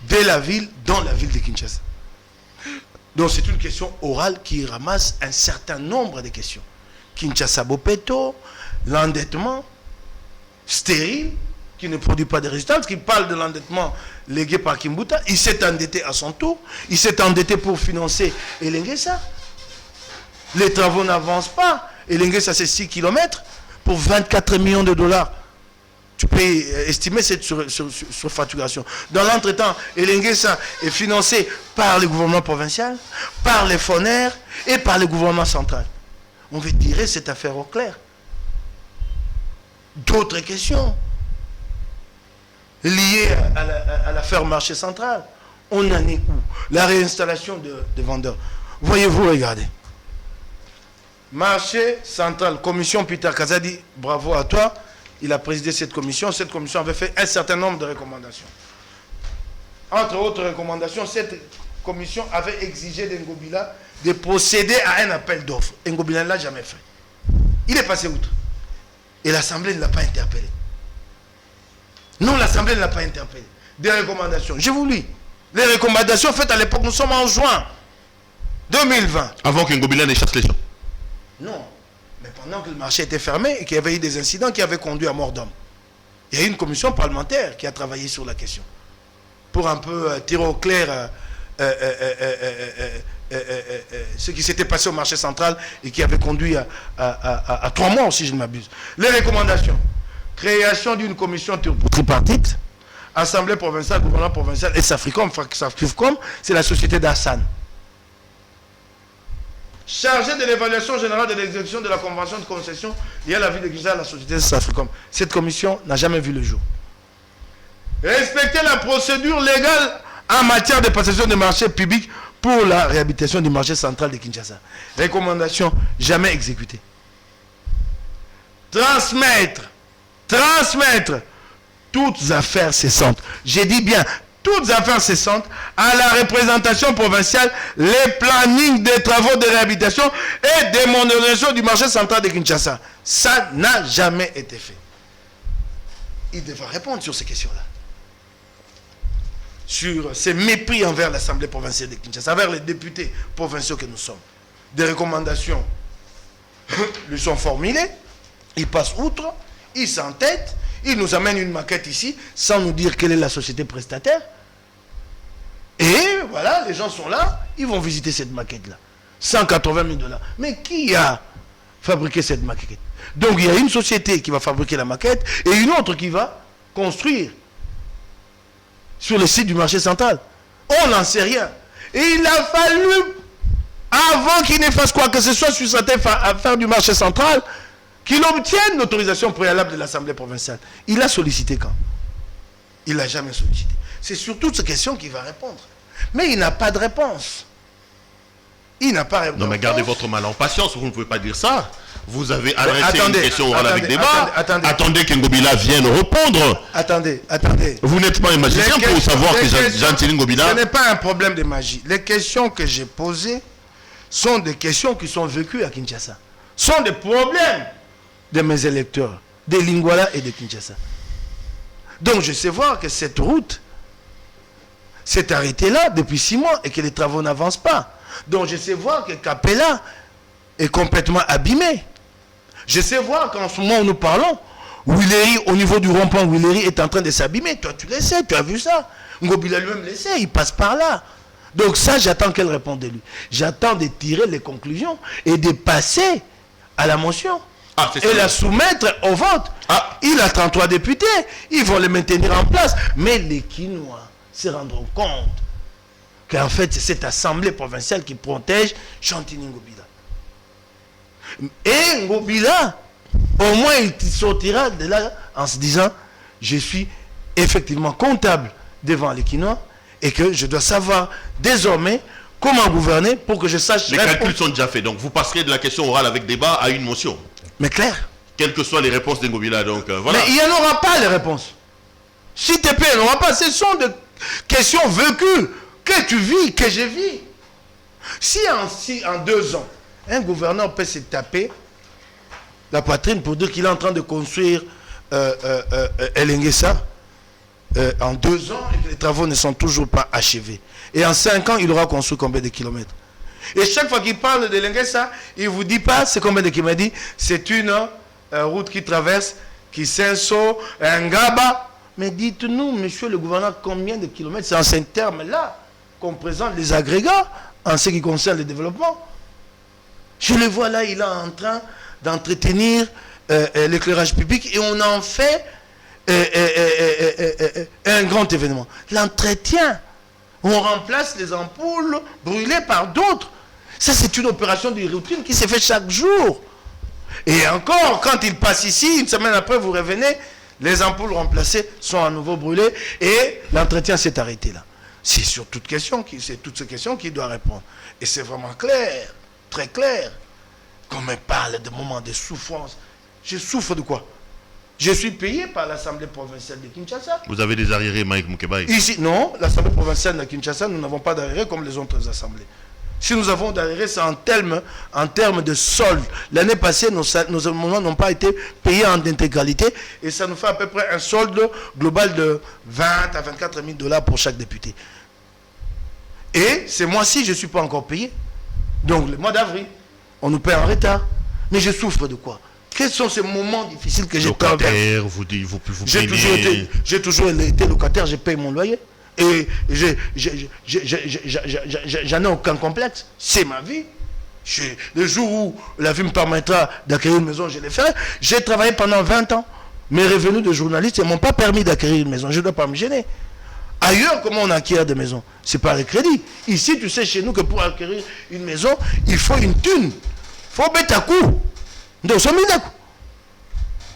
de la ville, dans la ville de Kinshasa. Donc c'est une question orale qui ramasse un certain nombre de questions. Kinshasa Bopeto, l'endettement stérile, qui ne produit pas de résultats, parce qu'il parle de l'endettement légué par Kimbuta. Il s'est endetté à son tour, il s'est endetté pour financer Elengesa. Les travaux n'avancent pas. Elengesa, c'est 6 km pour 24 millions de dollars. Tu peux estimer cette surfacturation. Dans l'entretemps, Elengesa est financé par le gouvernement provincial, par les FONER et par le gouvernement central. On veut tirer cette affaire au clair. D'autres questions liées à l'affaire marché central. On en est où? La réinstallation de vendeurs. Voyez-vous, regardez. Marché central, commission Peter Kazadi, bravo à toi. Il a présidé cette commission. Cette commission avait fait un certain nombre de recommandations. Entre autres recommandations, cette commission avait exigé d'Ngobila de procéder à un appel d'offres. Ngobila ne l'a jamais fait. Il est passé outre. Et l'Assemblée ne l'a pas interpellé. Non, l'Assemblée ne l'a pas interpellé. Des recommandations. Je vous lis. Les recommandations faites à l'époque, nous sommes en juin 2020. Avant qu'Ngobila ne chasse les gens. Non. Mais pendant que le marché était fermé et qu'il y avait eu des incidents qui avaient conduit à mort d'homme. Il y a eu une commission parlementaire qui a travaillé sur la question. Pour un peu tirer au clair ce qui s'était passé au marché central et qui avait conduit à 3 mois, si je ne m'abuse. Les recommandations. Création d'une commission tripartite, Assemblée provinciale, gouvernement provincial et Safricom. Safricom, c'est la société d'Hassan. Chargé de l'évaluation générale de l'exécution de la convention de concession liée à la ville de Kinshasa à la société Safricom. Cette commission n'a jamais vu le jour. Respecter la procédure légale en matière de passation de marché public pour la réhabilitation du marché central de Kinshasa. Recommandation jamais exécutée. Transmettre toutes affaires cessantes. J'ai dit bien, toutes affaires cessantes à la représentation provinciale, les plannings des travaux de réhabilitation et de modernisation du marché central de Kinshasa. Ça n'a jamais été fait. Il devra répondre sur ces questions-là. Sur ces mépris envers l'Assemblée provinciale de Kinshasa, envers les députés provinciaux que nous sommes. Des recommandations lui sont formulées, il passe outre, il s'entête, il nous amène une maquette ici, sans nous dire quelle est la société prestataire. Et voilà, les gens sont là, ils vont visiter cette maquette-là. 180 000 $. Mais qui a fabriqué cette maquette? Donc il y a une société qui va fabriquer la maquette et une autre qui va construire sur le site du marché central. On n'en sait rien. Et il a fallu, avant qu'il ne fasse quoi que ce soit sur cette affaire du marché central, qu'il obtienne l'autorisation préalable de l'Assemblée provinciale. Il a sollicité quand? Il n'a jamais sollicité. C'est sur toutes ces questions qu'il va répondre. Mais il n'a pas de réponse. Il n'a pas réponse. Non mais gardez votre mal en patience, vous ne pouvez pas dire ça. Vous avez adressé une question orale avec débat. Attendez qu'Ngobila vienne répondre. Attendez. Vous n'êtes pas un magicien pour savoir que Jean-Thierry Ngobila... Ce n'est pas un problème de magie. Les questions que j'ai posées sont des questions qui sont vécues à Kinshasa. Sont des problèmes de mes électeurs, de Lingwala et de Kinshasa. Donc je sais voir que cette route s'est arrêtée là depuis 6 mois et que les travaux n'avancent pas. Donc je sais voir que Capella est complètement abîmé. Je sais voir qu'en ce moment où nous parlons, Willery, au niveau du rond-point, Willery est en train de s'abîmer. Toi tu le sais, tu as vu ça. Ngobila lui-même le sait, il passe par là. Donc ça, j'attends qu'elle réponde de lui. J'attends de tirer les conclusions et de passer à la motion. Et la soumettre au vote. Il a 33 députés. Ils vont les maintenir en place. Mais les Kinois se rendront compte qu'en fait, c'est cette assemblée provinciale qui protège Chantini Ngobila. Et Ngobila, au moins, il sortira de là en se disant, je suis effectivement comptable devant les Kinois et que je dois savoir désormais comment gouverner pour que je sache... Les calculs sont déjà faits. Donc, vous passerez de la question orale avec débat à une motion. Mais clair. Quelles que soient les réponses d'Ngobila, donc voilà. Mais il n'y en aura pas les réponses. S'il te plaît, il n'y en aura pas. Ce sont des questions vécues que tu vis, que je vis. Si en 2 ans, un gouverneur peut se taper la poitrine pour dire qu'il est en train de construire Elenguessa en 2 ans et que les travaux ne sont toujours pas achevés. Et en 5 ans, il aura construit combien de kilomètres? Et chaque fois qu'il parle de Elenguessa, il ne vous dit pas c'est combien de kilomètres. Il dit c'est une route qui traverse Kisenso, Ngaba. Mais dites-nous, monsieur le gouverneur, combien de kilomètres? C'est en ces termes-là qu'on présente les agrégats en ce qui concerne le développement. Je le vois là, il est en train d'entretenir l'éclairage public et on en fait un grand événement. L'entretien, on remplace les ampoules brûlées par d'autres. Ça, c'est une opération de routine qui se fait chaque jour. Et encore, quand il passe ici, une semaine après, vous revenez, les ampoules remplacées sont à nouveau brûlées et l'entretien s'est arrêté là. C'est sur toutes ces questions qu'il doit répondre. Et c'est vraiment clair, très clair. Qu'on me parle de moments de souffrance. Je souffre de quoi? Je suis payé par l'Assemblée provinciale de Kinshasa. Vous avez des arriérés, Mike Mukebai? Ici, non, l'Assemblée provinciale de Kinshasa, nous n'avons pas d'arriérés comme les autres assemblées. Si nous avons d'arriérés, c'est en termes de solde. L'année passée, nos amendements n'ont pas été payés en intégralité et ça nous fait à peu près un solde global de 20 à 24 000 $ pour chaque député. Et ce mois-ci, je ne suis pas encore payé. Donc, le mois d'avril, on nous paie en retard. Mais je souffre de quoi? Quels sont ces moments difficiles que j'ai traversés? Locataire, vous plaignez. J'ai toujours été locataire, je paye mon loyer. Et j'en ai aucun complexe. C'est ma vie. Le jour où la vie me permettra d'acquérir une maison, je le ferai. J'ai travaillé pendant 20 ans. Mes revenus de journaliste ne m'ont pas permis d'acquérir une maison. Je ne dois pas me gêner. Ailleurs, comment on acquiert des maisons? C'est par le crédit. Ici, tu sais, chez nous, que pour acquérir une maison, il faut une thune. Il faut mettre à coup. Donc, ça met à coup.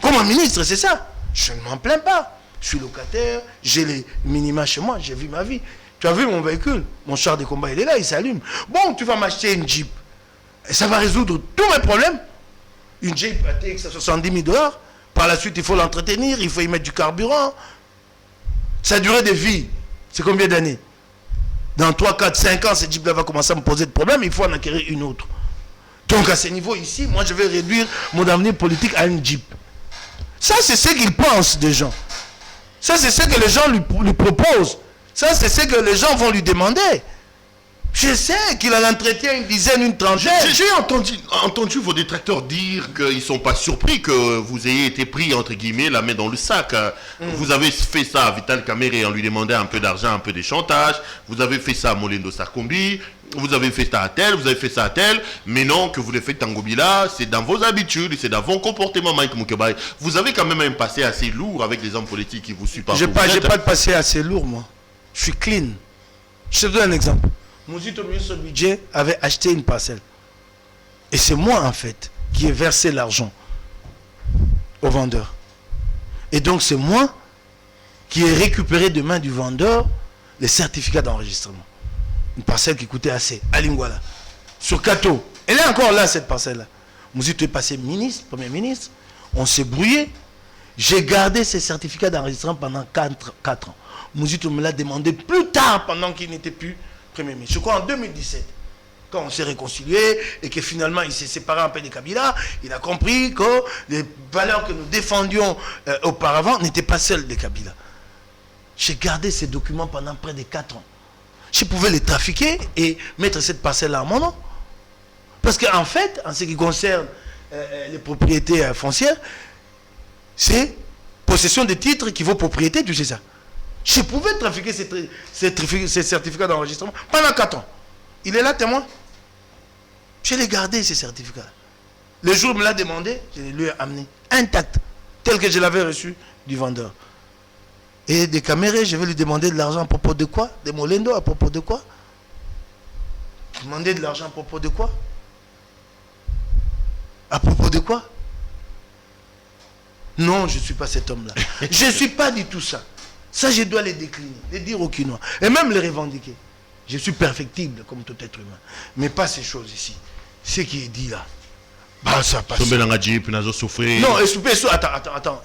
Comme un ministre, c'est ça. Je ne m'en plains pas. Je suis locataire, j'ai les minima chez moi, j'ai vu ma vie. Tu as vu mon véhicule? Mon char de combat, il est là, il s'allume. Bon, tu vas m'acheter une Jeep. Et ça va résoudre tous mes problèmes. Une Jeep à TX à 70 000 $. Par la suite, il faut l'entretenir, il faut y mettre du carburant. Sa durée de vie, c'est combien d'années? Dans 3, 4, 5 ans, cette Jeep-là va commencer à me poser de problèmes, il faut en acquérir une autre. Donc à ce niveau ici, moi je vais réduire mon avenir politique à une Jeep. Ça, c'est ce qu'ils pensent des gens. Ça, c'est ce que les gens lui proposent. Ça, c'est ce que les gens vont lui demander. Je sais qu'il a l'entretien une dizaine, une trentaine. J'ai entendu vos détracteurs dire qu'ils ne sont pas surpris que vous ayez été pris, entre guillemets, la main dans le sac. Vous avez fait ça à Vital Kamerhe en lui demandant un peu d'argent, un peu de chantage. Vous avez fait ça à Molendo Sarkombi. Vous avez fait ça à tel, vous avez fait ça à tel. Mais non, que vous le faites en Ngobila, c'est dans vos habitudes, c'est dans vos comportements, Mike Mukebai. Vous avez quand même un passé assez lourd avec des hommes politiques qui vous suivent pas. J'ai pas de passé assez lourd, moi. Je suis clean. Je te donne un exemple. Mouzito, ministre du budget, avait acheté une parcelle. Et c'est moi, en fait, qui ai versé l'argent au vendeur. Et donc, c'est moi qui ai récupéré de main du vendeur les certificats d'enregistrement. Une parcelle qui coûtait assez, à Lingwala. Sur Kato. Elle est encore là, cette parcelle-là. Mouzito est passé ministre, premier ministre. On s'est brouillé. J'ai gardé ces certificats d'enregistrement pendant 4 ans. Mouzito me l'a demandé plus tard, pendant qu'il n'était plus Premier ministre. Je crois en 2017, quand on s'est réconcilié et que finalement il s'est séparé un peu de Kabila, il a compris que les valeurs que nous défendions auparavant n'étaient pas celles de Kabila. J'ai gardé ces documents pendant près de 4 ans. Je pouvais les trafiquer et mettre cette parcelle-là à mon nom. Parce qu'en fait, en ce qui concerne les propriétés foncières, c'est possession de titres qui vaut propriété, tu sais ça. Je pouvais trafiquer ces certificats d'enregistrement pendant 4 ans. Il est là, témoin. Je l'ai gardé, ces certificats. Le jour où il me l'a demandé, je les lui ai amenés intact, tel que je l'avais reçu du vendeur. Et des Kamerhe, je vais lui demander de l'argent à propos de quoi? De Molendo, à propos de quoi? Demander de l'argent à propos de quoi? À propos de quoi? Non, je ne suis pas cet homme-là. Je ne suis pas du tout ça. Ça, je dois les décliner, les dire aux Kinois. Et même les revendiquer. Je suis perfectible comme tout être humain. Mais pas ces choses ici. Ce qui est dit là. Bah, ça passe. Non, attends.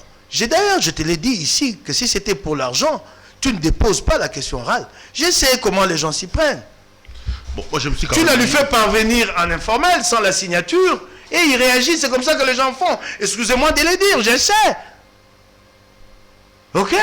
D'ailleurs, je te l'ai dit ici, que si c'était pour l'argent, tu ne déposes pas la question orale. Je sais comment les gens s'y prennent. Bon, moi, je me suis tu l'as lui fait parvenir en informel, sans la signature, Et il réagit, c'est comme ça que les gens font. Excusez-moi de le dire, j'essaie. Ok.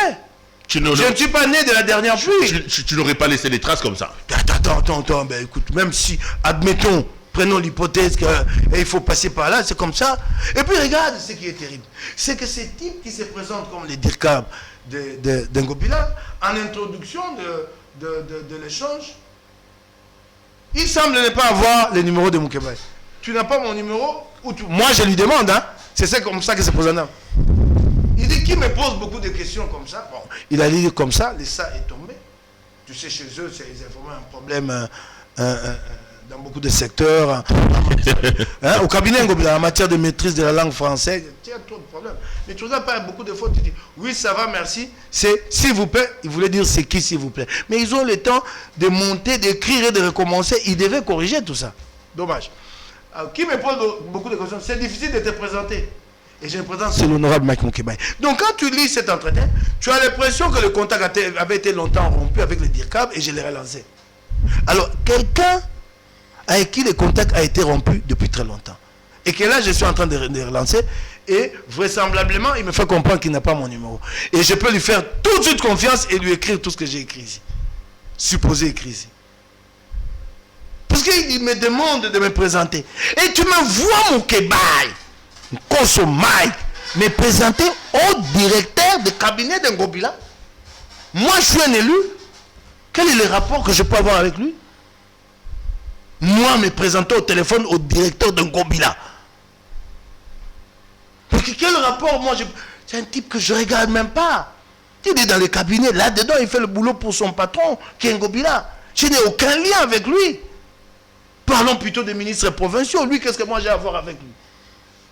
Je ne suis pas né de la dernière pluie. Tu n'aurais pas laissé des traces comme ça. Attends, ben écoute, même si, admettons, prenons l'hypothèse qu'il faut passer par là, c'est comme ça. Et puis regarde ce qui est terrible. C'est que ces types qui se présentent comme les DIRCAB d'Ngobila, en introduction de l'échange, ils semblent ne pas avoir le numéro de Moukébaye. Tu n'as pas mon numéro ou moi je lui demande, hein. C'est comme ça que c'est présent. Il dit qu'il me pose beaucoup de questions comme ça. Bon, il a dit comme ça, le ça est tombé. Tu sais, chez eux, c'est vraiment un problème dans beaucoup de secteurs. Hein, au cabinet, en matière de maîtrise de la langue française, il y a trop de problèmes. Mais tu n'as pas beaucoup de fois, tu dis, oui, ça va, merci. C'est s'il vous plaît. Il voulait dire c'est qui, s'il vous plaît. Mais ils ont le temps de monter, d'écrire et de recommencer. Ils devaient corriger tout ça. Dommage. Alors, qui me pose beaucoup de questions? C'est difficile de te présenter. Et je me présente, c'est l'honorable Mike Moukébaye. Donc quand tu lis cet entretien, tu as l'impression que le contact avait été longtemps rompu avec les DIRCAB et je l'ai relancé. Alors, quelqu'un avec qui le contact a été rompu depuis très longtemps. Et que là, je suis en train de relancer. Et vraisemblablement, il me fait comprendre qu'il n'a pas mon numéro. Et je peux lui faire tout de suite confiance et lui écrire tout ce que j'ai écrit ici. Supposé écrit ici. Parce qu'il me demande de me présenter. Et tu me vois Moukébaye, Kosso Mike, me présenter au directeur de cabinet d'Ngobila. Moi, je suis un élu. Quel est le rapport que je peux avoir avec lui? Moi, me présenter au téléphone au directeur d'Ngobila. Quel rapport? Moi, c'est un type que je ne regarde même pas. Il est dans le cabinet, là-dedans, il fait le boulot pour son patron, qui est Ngobila. Je n'ai aucun lien avec lui. Parlons plutôt des ministres provinciaux. Lui, qu'est-ce que moi j'ai à voir avec lui?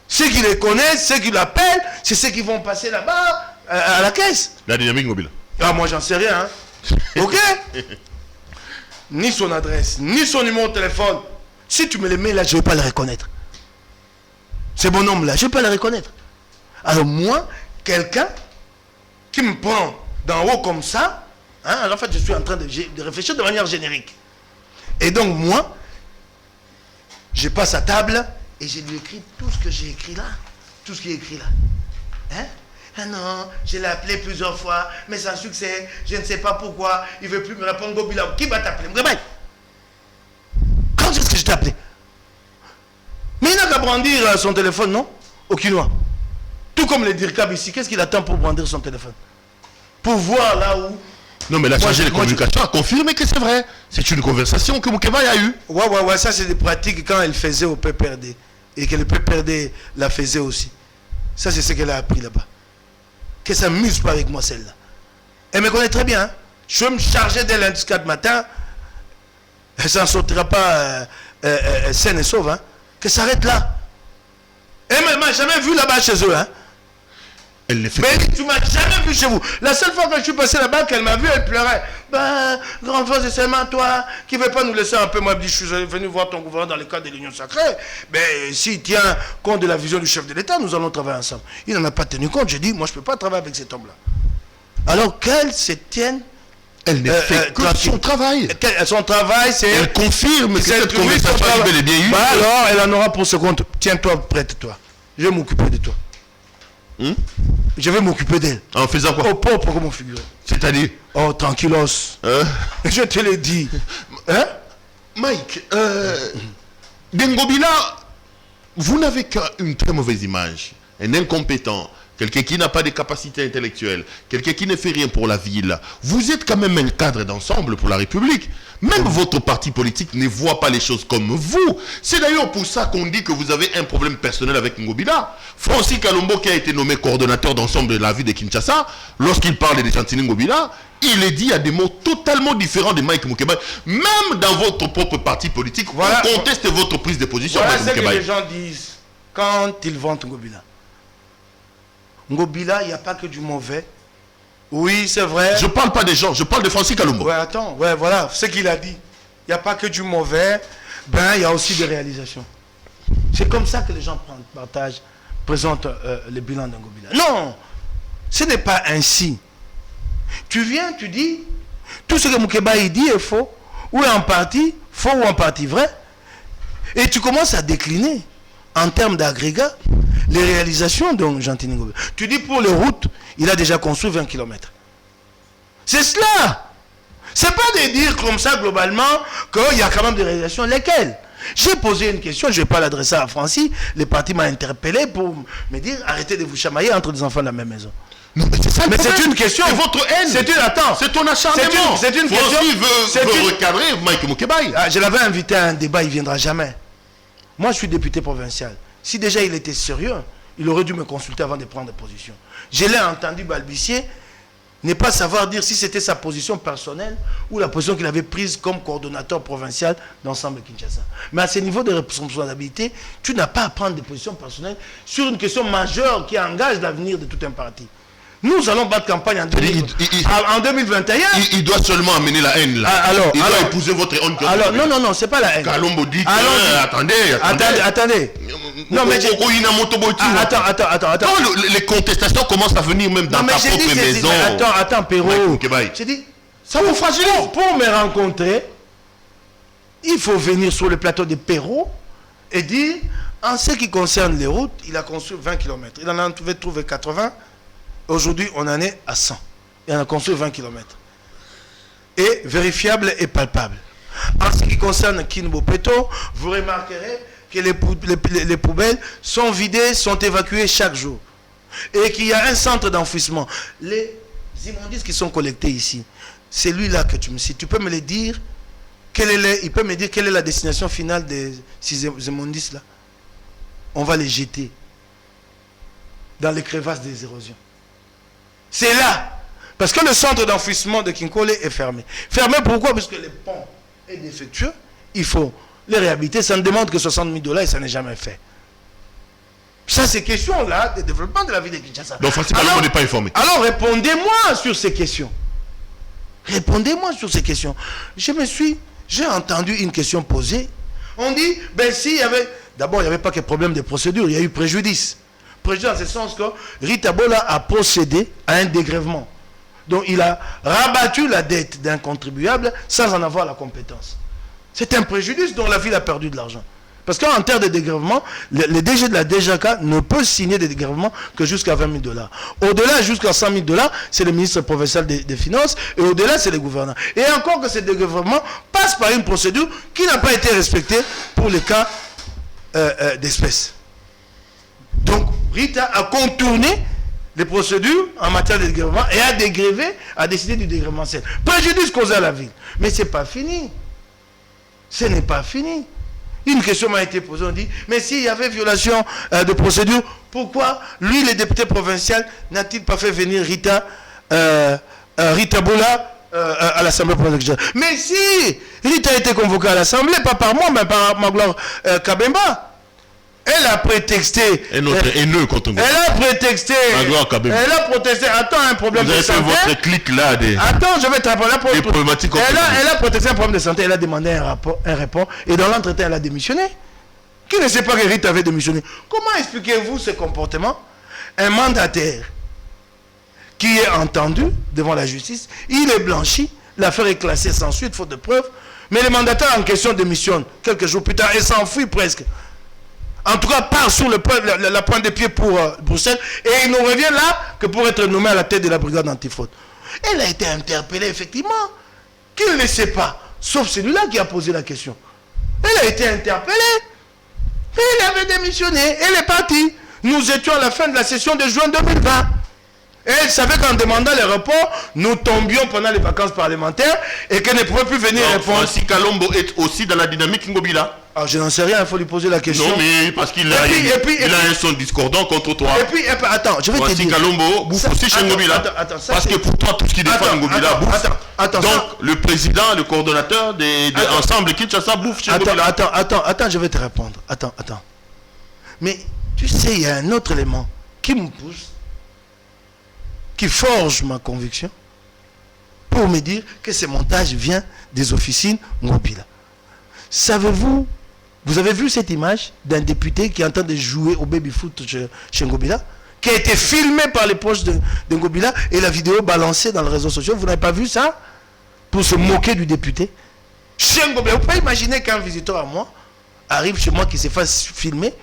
Ceux qui les connaissent, ceux qui l'appellent, c'est ceux qui vont passer là-bas, à la caisse. La dynamique Ngobila. Ah, moi, j'en sais rien. Hein. Ok? Ni son adresse, ni son numéro de téléphone. Si tu me le mets là, je ne vais pas le reconnaître. C'est mon homme là, je ne vais pas le reconnaître. Alors moi, quelqu'un qui me prend d'en haut comme ça, hein, en fait, je suis en train de réfléchir de manière générique. Et donc moi, je passe à table et je lui écris tout ce que j'ai écrit là. Tout ce qui est écrit là. Hein? Ah non, je l'ai appelé plusieurs fois, mais sans succès, je ne sais pas pourquoi, il ne veut plus me répondre. Ngobila, qui va t'appeler? Moukébaye. Quand est-ce que je t'ai appelé? Mais il n'a qu'à brandir son téléphone, non? Au Quinois. Tout comme les DIRCAB ici, qu'est-ce qu'il attend pour brandir son téléphone? Pour voir là où... Non, mais la chargée de communication a confirmé que c'est vrai. C'est une conversation que Moukébaye a eue. Ouais, ça c'est des pratiques quand elle faisait au PPRD. Et que le PPRD la faisait aussi. Ça c'est ce qu'elle a appris là-bas. Que ça ne s'amuse pas avec moi celle-là. Elle me connaît très bien. Hein? Je vais me charger d'elle un 4 matin. Elle s'en sortira pas saine et sauve. Hein? Que ça arrête là. Elle ne m'a jamais vu là-bas chez eux. Hein? Elle les fait. Mais tu m'as jamais vu chez vous. La seule fois que je suis passé là-bas, qu'elle m'a vu, elle pleurait. Ben, grande fois, c'est seulement toi qui ne veux pas nous laisser un peu. Moi, je suis venu voir ton gouverneur dans le cadre de l'Union sacrée. Ben, s'il tient compte de la vision du chef de l'État, nous allons travailler ensemble. Il n'en a pas tenu compte. J'ai dit, moi, je ne peux pas travailler avec cet homme-là. Alors qu'elle se tienne. Elle ne fait que son travail. Son travail, c'est... Elle confirme que cette conversation est bel et bien eue. Ben alors, elle en aura pour ce compte. Tiens-toi, prête-toi. Je vais m'occuper de toi. Je vais m'occuper d'elle. En faisant quoi? Au propre comme figuré. C'est-à-dire? Oh, tranquillos. Je te l'ai dit. Hein? Mike, d'Ngobila, vous n'avez qu'une très mauvaise image. Un incompétent. Quelqu'un qui n'a pas de capacité intellectuelle. Quelqu'un qui ne fait rien pour la ville. Vous êtes quand même un cadre d'ensemble pour la République. Même votre parti politique ne voit pas les choses comme vous. C'est d'ailleurs pour ça qu'on dit que vous avez un problème personnel avec Ngobila. Francis Kalombo, qui a été nommé coordonnateur d'ensemble de la ville de Kinshasa, lorsqu'il parle de Chantini Ngobila, il est dit à des mots totalement différents de Mike Moukébaye. Même dans votre propre parti politique, voilà, on conteste votre prise de position. Voilà ce que les gens disent quand ils vantent Ngobila. Ngobila, il n'y a pas que du mauvais. Oui, c'est vrai. Je ne parle pas des gens, je parle de Francis Kalombo. Ouais, attends, ouais, voilà, ce qu'il a dit. Il n'y a pas que du mauvais, ben, il y a aussi des réalisations. C'est comme ça que les gens partagent, présentent le bilan d'Ngobila. Non, ce n'est pas ainsi. Tu viens, tu dis, tout ce que Moukébaye dit est faux, ou en partie faux ou en partie vrai, et tu commences à décliner en termes d'agrégat, les réalisations de Jean-Tini Ngobila. Tu dis pour les routes, il a déjà construit 20 km. C'est cela. C'est pas de dire comme ça globalement qu'il y a quand même des réalisations. Lesquelles? J'ai posé une question, je ne vais pas l'adresser à Francis. Le parti m'a interpellé pour me dire arrêtez de vous chamailler entre des enfants de la même maison. Non, mais c'est ça le problème. C'est une question. C'est votre haine. C'est ton acharnement. C'est une question. veut recadrer Mike Mukebai. Je l'avais invité à un débat, il ne viendra jamais. Moi, je suis député provincial. Si déjà il était sérieux, il aurait dû me consulter avant de prendre position. Je l'ai entendu balbutier, ne pas savoir dire si c'était sa position personnelle ou la position qu'il avait prise comme coordonnateur provincial d'ensemble Kinshasa. Mais à ce niveau de responsabilité, tu n'as pas à prendre des positions personnelles sur une question majeure qui engage l'avenir de tout un parti. Nous allons battre campagne en 2021. Il doit seulement amener la haine là. Il doit épouser votre haine. Alors, non, c'est pas la haine. Kalombo dit attendez. Non, mais attends. Les contestations commencent à venir même dans ta propre maison. Attends, Perrault. J'ai dit, ça vous fragilise. Pour me rencontrer, il faut venir sur le plateau de Perrault et dire, en ce qui concerne les routes, il a construit 20 km. Il en a trouvé 80. Aujourd'hui, on en est à 100. Et on a construit 20 km. Et vérifiable et palpable. En ce qui concerne Kinbopeto, vous remarquerez que les poubelles sont vidées, sont évacuées chaque jour. Et qu'il y a un centre d'enfouissement. Les immondices qui sont collectés ici, c'est lui-là que tu me cites. Tu peux me le dire, il peut me dire quelle est la destination finale de ces immondices-là? On va les jeter dans les crevasses des érosions. C'est là. Parce que le centre d'enfouissement de Kinkole est fermé. Fermé pourquoi? Parce que le pont est défectueux. Il faut les réhabiliter. Ça ne demande que 60 000 $ et ça n'est jamais fait. Ça, ces questions-là, de développement de la ville de Kinshasa. Donc, forcément, on n'est pas informé. Alors, répondez-moi sur ces questions. Répondez-moi sur ces questions. J'ai entendu une question posée. On dit, ben si, il y avait... D'abord, il n'y avait pas que problème de procédure, il y a eu préjudice. Préjudice dans ce sens que Rita Bola a procédé à un dégrèvement. Donc, il a rabattu la dette d'un contribuable sans en avoir la compétence. C'est un préjudice dont la ville a perdu de l'argent. Parce qu'en termes de dégrèvement, le DG de la DGK ne peut signer des dégrèvements que jusqu'à 20 000 $. Au-delà, jusqu'à 100 000 $, c'est le ministre provincial des Finances. Et au-delà, c'est le gouverneur. Et encore que ces dégrèvements passent par une procédure qui n'a pas été respectée pour les cas d'espèces. Donc, Rita a contourné les procédures en matière de dégrèvement et a dégrévé, a décidé du dégrèvement. Préjudice causé à la ville. Mais ce n'est pas fini. Ce n'est pas fini. Une question m'a été posée, on dit, mais s'il y avait violation de procédure, pourquoi lui, le député provincial, n'a-t-il pas fait venir Rita Bola à l'Assemblée provinciale? Mais si Rita a été convoquée à l'Assemblée, pas par moi, mais par Magloire Kabemba. Elle a prétexté. Et notre haineux contre moi. Elle a prétexté. Elle a protesté. Attends, un problème de santé. Vous avez fait votre clic là. Attends, je vais te répondre. Elle a protesté un problème de santé. Elle a demandé un rapport. Et dans l'entretien, elle a démissionné. Qui ne sait pas que Rita avait démissionné? Comment expliquez-vous ce comportement? Un mandataire qui est entendu devant la justice, il est blanchi, l'affaire est classée sans suite, faute de preuves. Mais le mandataire en question démissionne quelques jours plus tard et s'enfuit presque. En tout cas, part sur la pointe des pieds pour Bruxelles. Et il nous revient là que pour être nommé à la tête de la brigade antifraude. Elle a été interpellée, effectivement. Qui ne le sait pas? Sauf celui-là qui a posé la question. Elle a été interpellée. Et elle avait démissionné. Elle est partie. Nous étions à la fin de la session de juin 2020. Et elle savait qu'en demandant les reports, nous tombions pendant les vacances parlementaires et qu'elle ne pouvait plus venir répondre. Francis Kalombo est aussi dans la dynamique Ngobila. Alors je n'en sais rien, il faut lui poser la question. Non, mais parce qu'il a, un son discordant contre toi. Et puis, attends, je vais te dire. Kalombo bouffe aussi chez Ngobila. Parce que pour toi, tout ce qui défend Ngobila bouffe. Donc, le président, le coordonnateur des ensembles Kinshasa bouffe chez Ngobila. Attends, je vais te répondre. Attends. Mais tu sais, il y a un autre élément qui me pousse, qui forge ma conviction, pour me dire que ce montage vient des officines Ngobila. Savez-vous, vous avez vu cette image d'un député qui est en train de jouer au baby-foot chez Ngobila, qui a été filmé par les proches de Ngobila et la vidéo balancée dans les réseaux sociaux? Vous n'avez pas vu ça? Pour se moquer du député chez Ngobila. Vous pouvez imaginer qu'un visiteur à moi arrive chez moi, qui se fasse filmer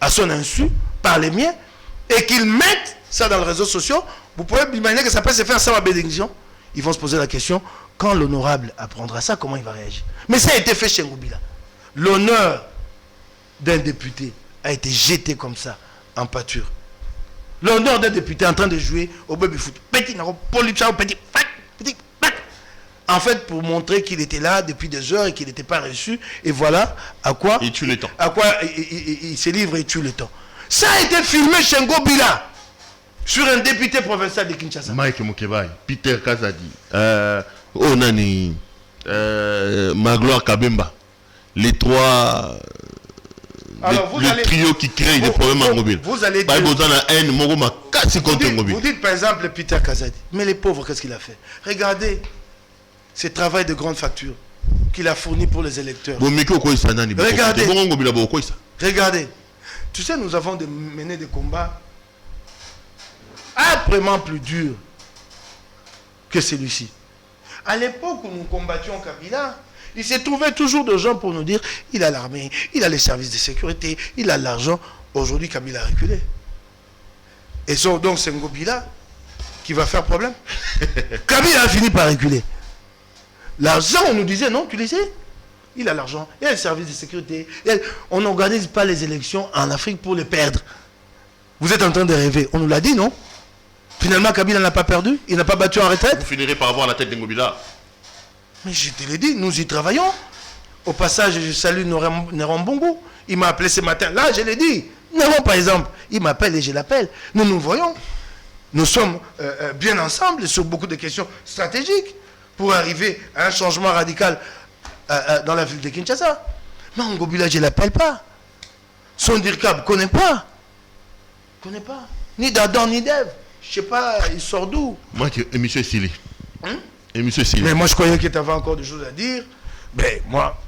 à son insu, par les miens, et qu'ils mettent ça dans les réseaux sociaux, vous pouvez imaginer que ça peut se faire sans ma bénédiction. Ils vont se poser la question, quand l'honorable apprendra ça, comment il va réagir? Mais ça a été fait chez Ngobila. L'honneur d'un député a été jeté comme ça, en pâture. L'honneur d'un député en train de jouer au baby-foot. Petit, petit, petit, en fait, pour montrer qu'il était là depuis des heures et qu'il n'était pas reçu. Et voilà à quoi il tue le temps. À quoi il se livre et tue le temps. Ça a été filmé chez Ngobila sur un député provincial de Kinshasa. Mike Mukebai, Peter Kazadi, Onani, Magloire Kabemba, les trois. Alors, le trio qui crée des problèmes en mobile. Vous allez dire, vous dites par exemple Peter Kazadi. Mais les pauvres, qu'est-ce qu'il a fait? Regardez ce travail de grande facture qu'il a fourni pour les électeurs. Regardez. Regardez. Tu sais, nous avons mené des combats âprement plus durs que celui-ci. À l'époque où nous combattions Kabila, il se trouvait toujours des gens pour nous dire il a l'armée, il a les services de sécurité, il a l'argent. Aujourd'hui, Kabila a reculé. Et donc c'est Ngobila qui va faire problème. Kabila a fini par reculer. L'argent, on nous disait non, tu le sais, il a l'argent, il a les services de sécurité. On n'organise pas les élections en Afrique pour les perdre. Vous êtes en train de rêver. On nous l'a dit, non? Finalement, Kabila n'a pas perdu, il n'a pas battu en retraite. Vous finirez par avoir la tête de Ngobila. Mais je te l'ai dit, nous y travaillons. Au passage, je salue Néron Bongo. Il m'a appelé ce matin. Là, je l'ai dit. Néron, par exemple, il m'appelle et je l'appelle. Nous nous voyons. Nous sommes bien ensemble sur beaucoup de questions stratégiques pour arriver à un changement radical dans la ville de Kinshasa. Mais Ngobila, je ne l'appelle pas. Son DIRCAB ne connaît pas. Ne connaît pas. Ni d'Adam, ni d'Ève. Je ne sais pas, il sort d'où. Moi, monsieur Sili. Mais moi, je croyais que tu avais encore des choses à dire. Mais moi,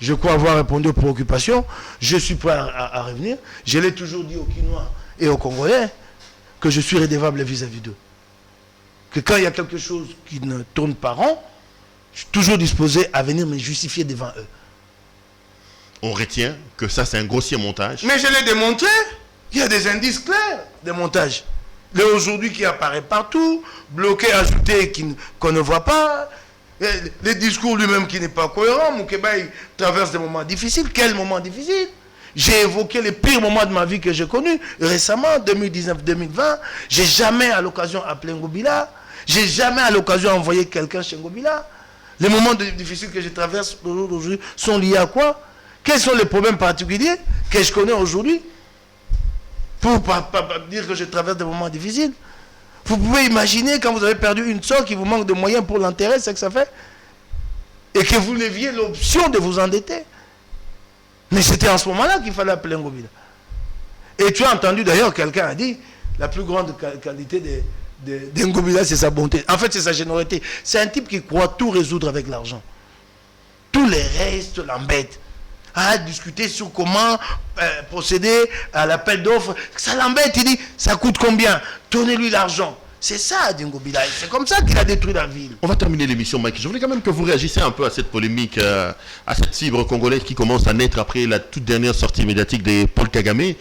je crois avoir répondu aux préoccupations. Je suis prêt à revenir. Je l'ai toujours dit aux Quinois et aux Congolais que je suis redevable vis-à-vis d'eux. Que quand il y a quelque chose qui ne tourne pas rond, je suis toujours disposé à venir me justifier devant eux. On retient que ça, c'est un grossier montage. Mais je l'ai démontré. Il y a des indices clairs de montage. Le aujourd'hui qui apparaît partout, bloqué, ajouté, qu'on ne voit pas, les discours lui-même qui n'est pas cohérent. Mukebai traverse des moments difficiles. Quel moment difficile? J'ai évoqué les pires moments de ma vie que j'ai connus récemment, 2019-2020. J'ai jamais à l'occasion appelé Ngobila. J'ai jamais à l'occasion envoyé quelqu'un chez Ngobila. Les moments difficiles que je traverse aujourd'hui sont liés à quoi? Quels sont les problèmes particuliers que je connais aujourd'hui? Pour pas dire que je traverse des moments difficiles. Vous pouvez imaginer quand vous avez perdu une soeur qui vous manque de moyens pour l'enterrer, c'est ce que ça fait. Et que vous leviez l'option de vous endetter. Mais c'était en ce moment-là qu'il fallait appeler Ngobila. Et tu as entendu d'ailleurs, quelqu'un a dit, la plus grande qualité de Ngobila, c'est sa bonté. En fait, c'est sa générosité. C'est un type qui croit tout résoudre avec l'argent. Tous les restes l'embêtent. À discuter sur comment procéder à l'appel d'offres. Ça l'embête, il dit, ça coûte combien? Donnez-lui l'argent. C'est ça, Ngobila. C'est comme ça qu'il a détruit la ville. On va terminer l'émission, Mike. Je voulais quand même que vous réagissiez un peu à cette polémique, à cette fibre congolaise qui commence à naître après la toute dernière sortie médiatique de Paul Kagame,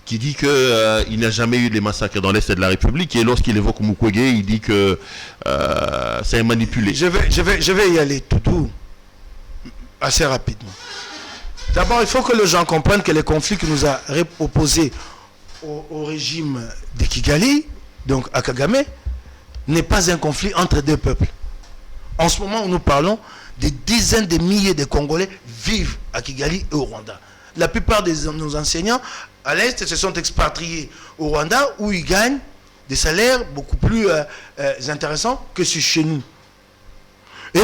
qui dit qu'il n'a jamais eu les massacres dans l'Est de la République. Et lorsqu'il évoque Mukwege, il dit que c'est manipulé. Je vais y aller tout assez rapidement. D'abord, il faut que les gens comprennent que les conflits qui nous a opposés au régime de Kigali, donc à Kagame, n'est pas un conflit entre deux peuples. En ce moment où nous parlons, des dizaines de milliers de Congolais vivent à Kigali et au Rwanda. La plupart de nos enseignants à l'Est se sont expatriés au Rwanda où ils gagnent des salaires beaucoup plus intéressants que chez nous.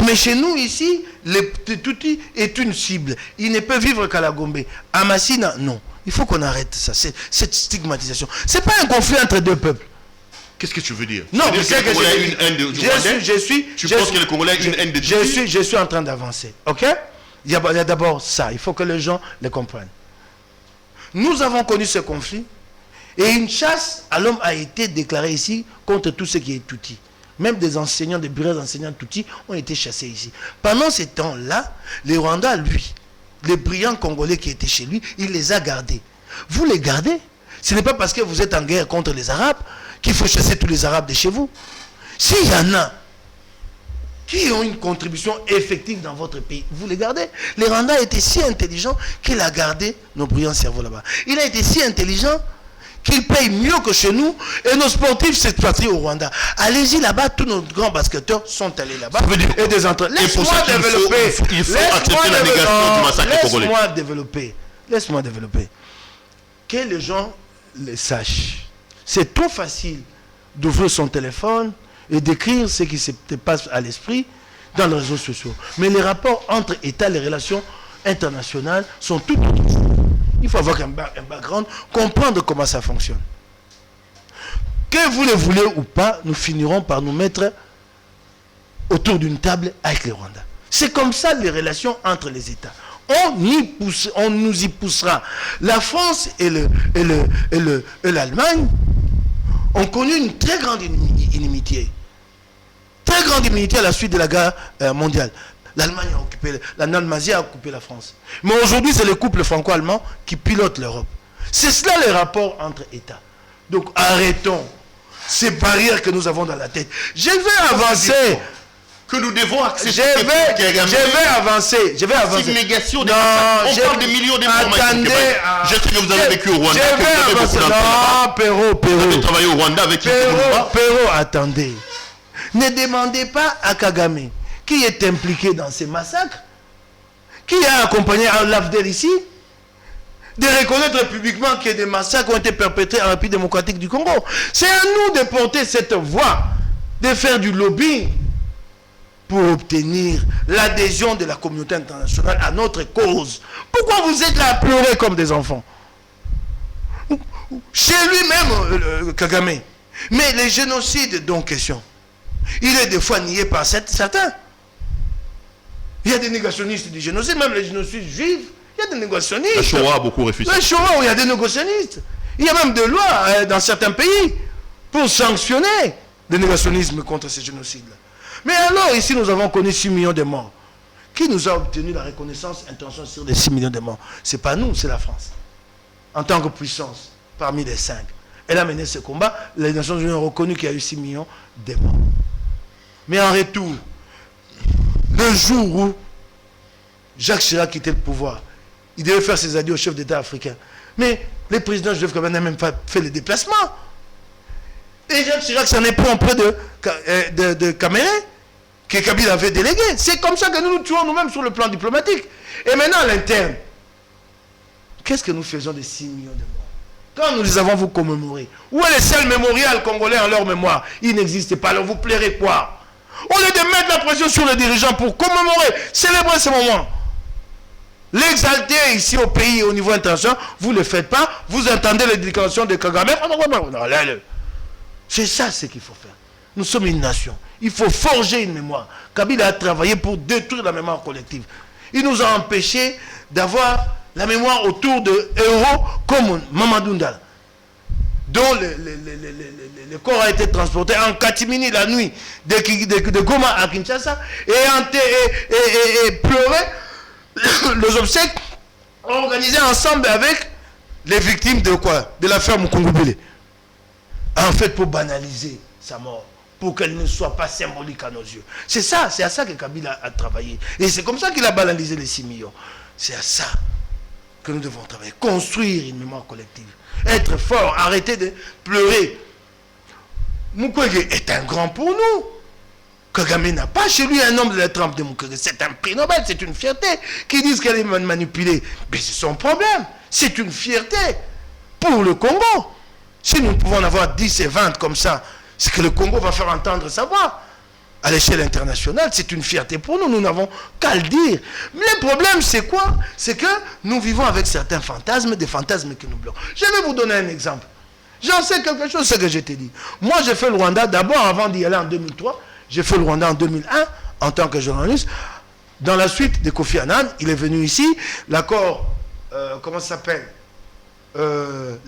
Mais chez nous, ici, le Tutsi est une cible. Il ne peut vivre qu'à la Gombe. À Massina, non. Il faut qu'on arrête ça, cette stigmatisation. Ce n'est pas un conflit entre deux peuples. Qu'est-ce que tu veux dire? Non, tu penses que les Congolais ont une haine de Tutsi? Je suis en train d'avancer. Ok? Il y a d'abord ça. Il faut que les gens le comprennent. Nous avons connu ce conflit et une chasse à l'homme a été déclarée ici contre tout ce qui est Tutsi. Même des enseignants, des bureaux d'enseignants Tutsi ont été chassés ici. Pendant ces temps-là, les Rwandais, lui, les brillants Congolais qui étaient chez lui, il les a gardés. vous les gardez. Ce n'est pas parce que vous êtes en guerre contre les Arabes qu'il faut chasser tous les Arabes de chez vous. S'il y en a qui ont une contribution effective dans votre pays, vous les gardez. Le Rwanda a été si intelligent qu'il a gardé nos brillants cerveaux là-bas. Il a été si intelligent qu'il paye mieux que chez nous et nos sportifs s'expatrient au Rwanda. Allez-y là-bas, tous nos grands basketteurs sont allés là-bas et des entraîneurs. Laisse-moi développer. Il faut accepter la négation du massacre congolais. Laisse-moi développer. Que les gens le sachent. C'est trop facile d'ouvrir son téléphone et d'écrire ce qui se passe à l'esprit dans les réseaux sociaux. Mais les rapports entre États, les relations internationales sont tout autres. Il faut avoir un background, comprendre comment ça fonctionne. Que vous le voulez ou pas, nous finirons par nous mettre autour d'une table avec les Rwandais. C'est comme ça les relations entre les États. On nous y poussera. La France et l'Allemagne ont connu une très grande inimitié. Très grande inimitié à la suite de la guerre mondiale. L'Allemagne a occupé, la Nazi a occupé la France. Mais aujourd'hui, c'est le couple franco-allemand qui pilote l'Europe. C'est cela les rapports entre États. Donc arrêtons ces barrières que nous avons dans la tête. Je vais avancer. Que nous devons accepter. Je vais avancer. Négation des on parle des millions de morts. Je sais que vous avez vécu au Rwanda. Non, Perrault. Vous avez travaillé au Rwanda avec Perrault, attendez. Ne demandez pas à Kagame, qui est impliqué dans ces massacres, qui a accompagné l'AFDEL ici, de reconnaître publiquement que des massacres ont été perpétrés en République démocratique du Congo. C'est à nous de porter cette voix, de faire du lobbying pour obtenir l'adhésion de la communauté internationale à notre cause. Pourquoi vous êtes là à pleurer comme des enfants? Chez lui-même, Kagame. Mais les génocides dont question, il est des fois nié par certains. Il y a des négationnistes du génocide, même les génocides juifs, il y a des négationnistes. La Shoah a beaucoup refusé. La Shoah, il y a des négationnistes. Il y a même des lois dans certains pays pour sanctionner le négationnisme contre ces génocides-là. Mais alors, ici, nous avons connu 6 millions de morts. Qui nous a obtenu la reconnaissance internationale sur les 6 millions de morts? Ce n'est pas nous, c'est la France. En tant que puissance, parmi les 5. Elle a mené ce combat. Les Nations Unies ont reconnu qu'il y a eu 6 millions de morts. Mais en retour, le jour où Jacques Chirac quittait le pouvoir, il devait faire ses adieux au chef d'État africain. Mais le président Joseph Kabila n'a même pas fait le déplacement. Et Jacques Chirac s'en est pris auprès de Cameroun, que Kabila avait délégué. C'est comme ça que nous nous tuons nous-mêmes sur le plan diplomatique. Et maintenant, à l'interne, qu'est-ce que nous faisons des 6 millions de morts? Quand nous les avons vous commémorés, où est le seul mémorial congolais en leur mémoire? Il n'existe pas. Alors vous plairez quoi? Au lieu de mettre la pression sur les dirigeants pour commémorer, célébrer ce moment, l'exalter ici au pays, au niveau international, vous ne le faites pas. Vous entendez les déclarations de Kagame. C'est ça ce qu'il faut faire. Nous sommes une nation. Il faut forger une mémoire. Kabila a travaillé pour détruire la mémoire collective. Il nous a empêchés d'avoir la mémoire autour de héros comme Mamadou Ndala, dont le corps a été transporté en catimini la nuit de Goma à Kinshasa et pleuré les obsèques organisées ensemble avec les victimes de quoi? De l'affaire Mukungubele. En fait, pour banaliser sa mort, pour qu'elle ne soit pas symbolique à nos yeux. C'est ça, c'est à ça que Kabila a travaillé. Et c'est comme ça qu'il a banalisé les 6 millions. C'est à ça que nous devons travailler. Construire une mémoire collective. Être fort, arrêter de pleurer. Mukwege est un grand pour nous. Kagame n'a pas chez lui un homme de la trempe de Mukwege. C'est un prix Nobel, c'est une fierté. Qui disent qu'elle est manipulée. Mais c'est son problème. C'est une fierté pour le Congo. Si nous pouvons en avoir 10 et 20 comme ça, c'est que le Congo va faire entendre sa voix. À l'échelle internationale, c'est une fierté pour nous. Nous n'avons qu'à le dire. Mais le problème, c'est quoi? C'est que nous vivons avec certains fantasmes, des fantasmes qui nous bloquent. Je vais vous donner un exemple. J'en sais quelque chose, ce que je t'ai dit. Moi, j'ai fait le Rwanda d'abord, avant d'y aller en 2003. J'ai fait le Rwanda en 2001, en tant que journaliste. Dans la suite de Kofi Annan, il est venu ici. L'accord, comment ça s'appelle?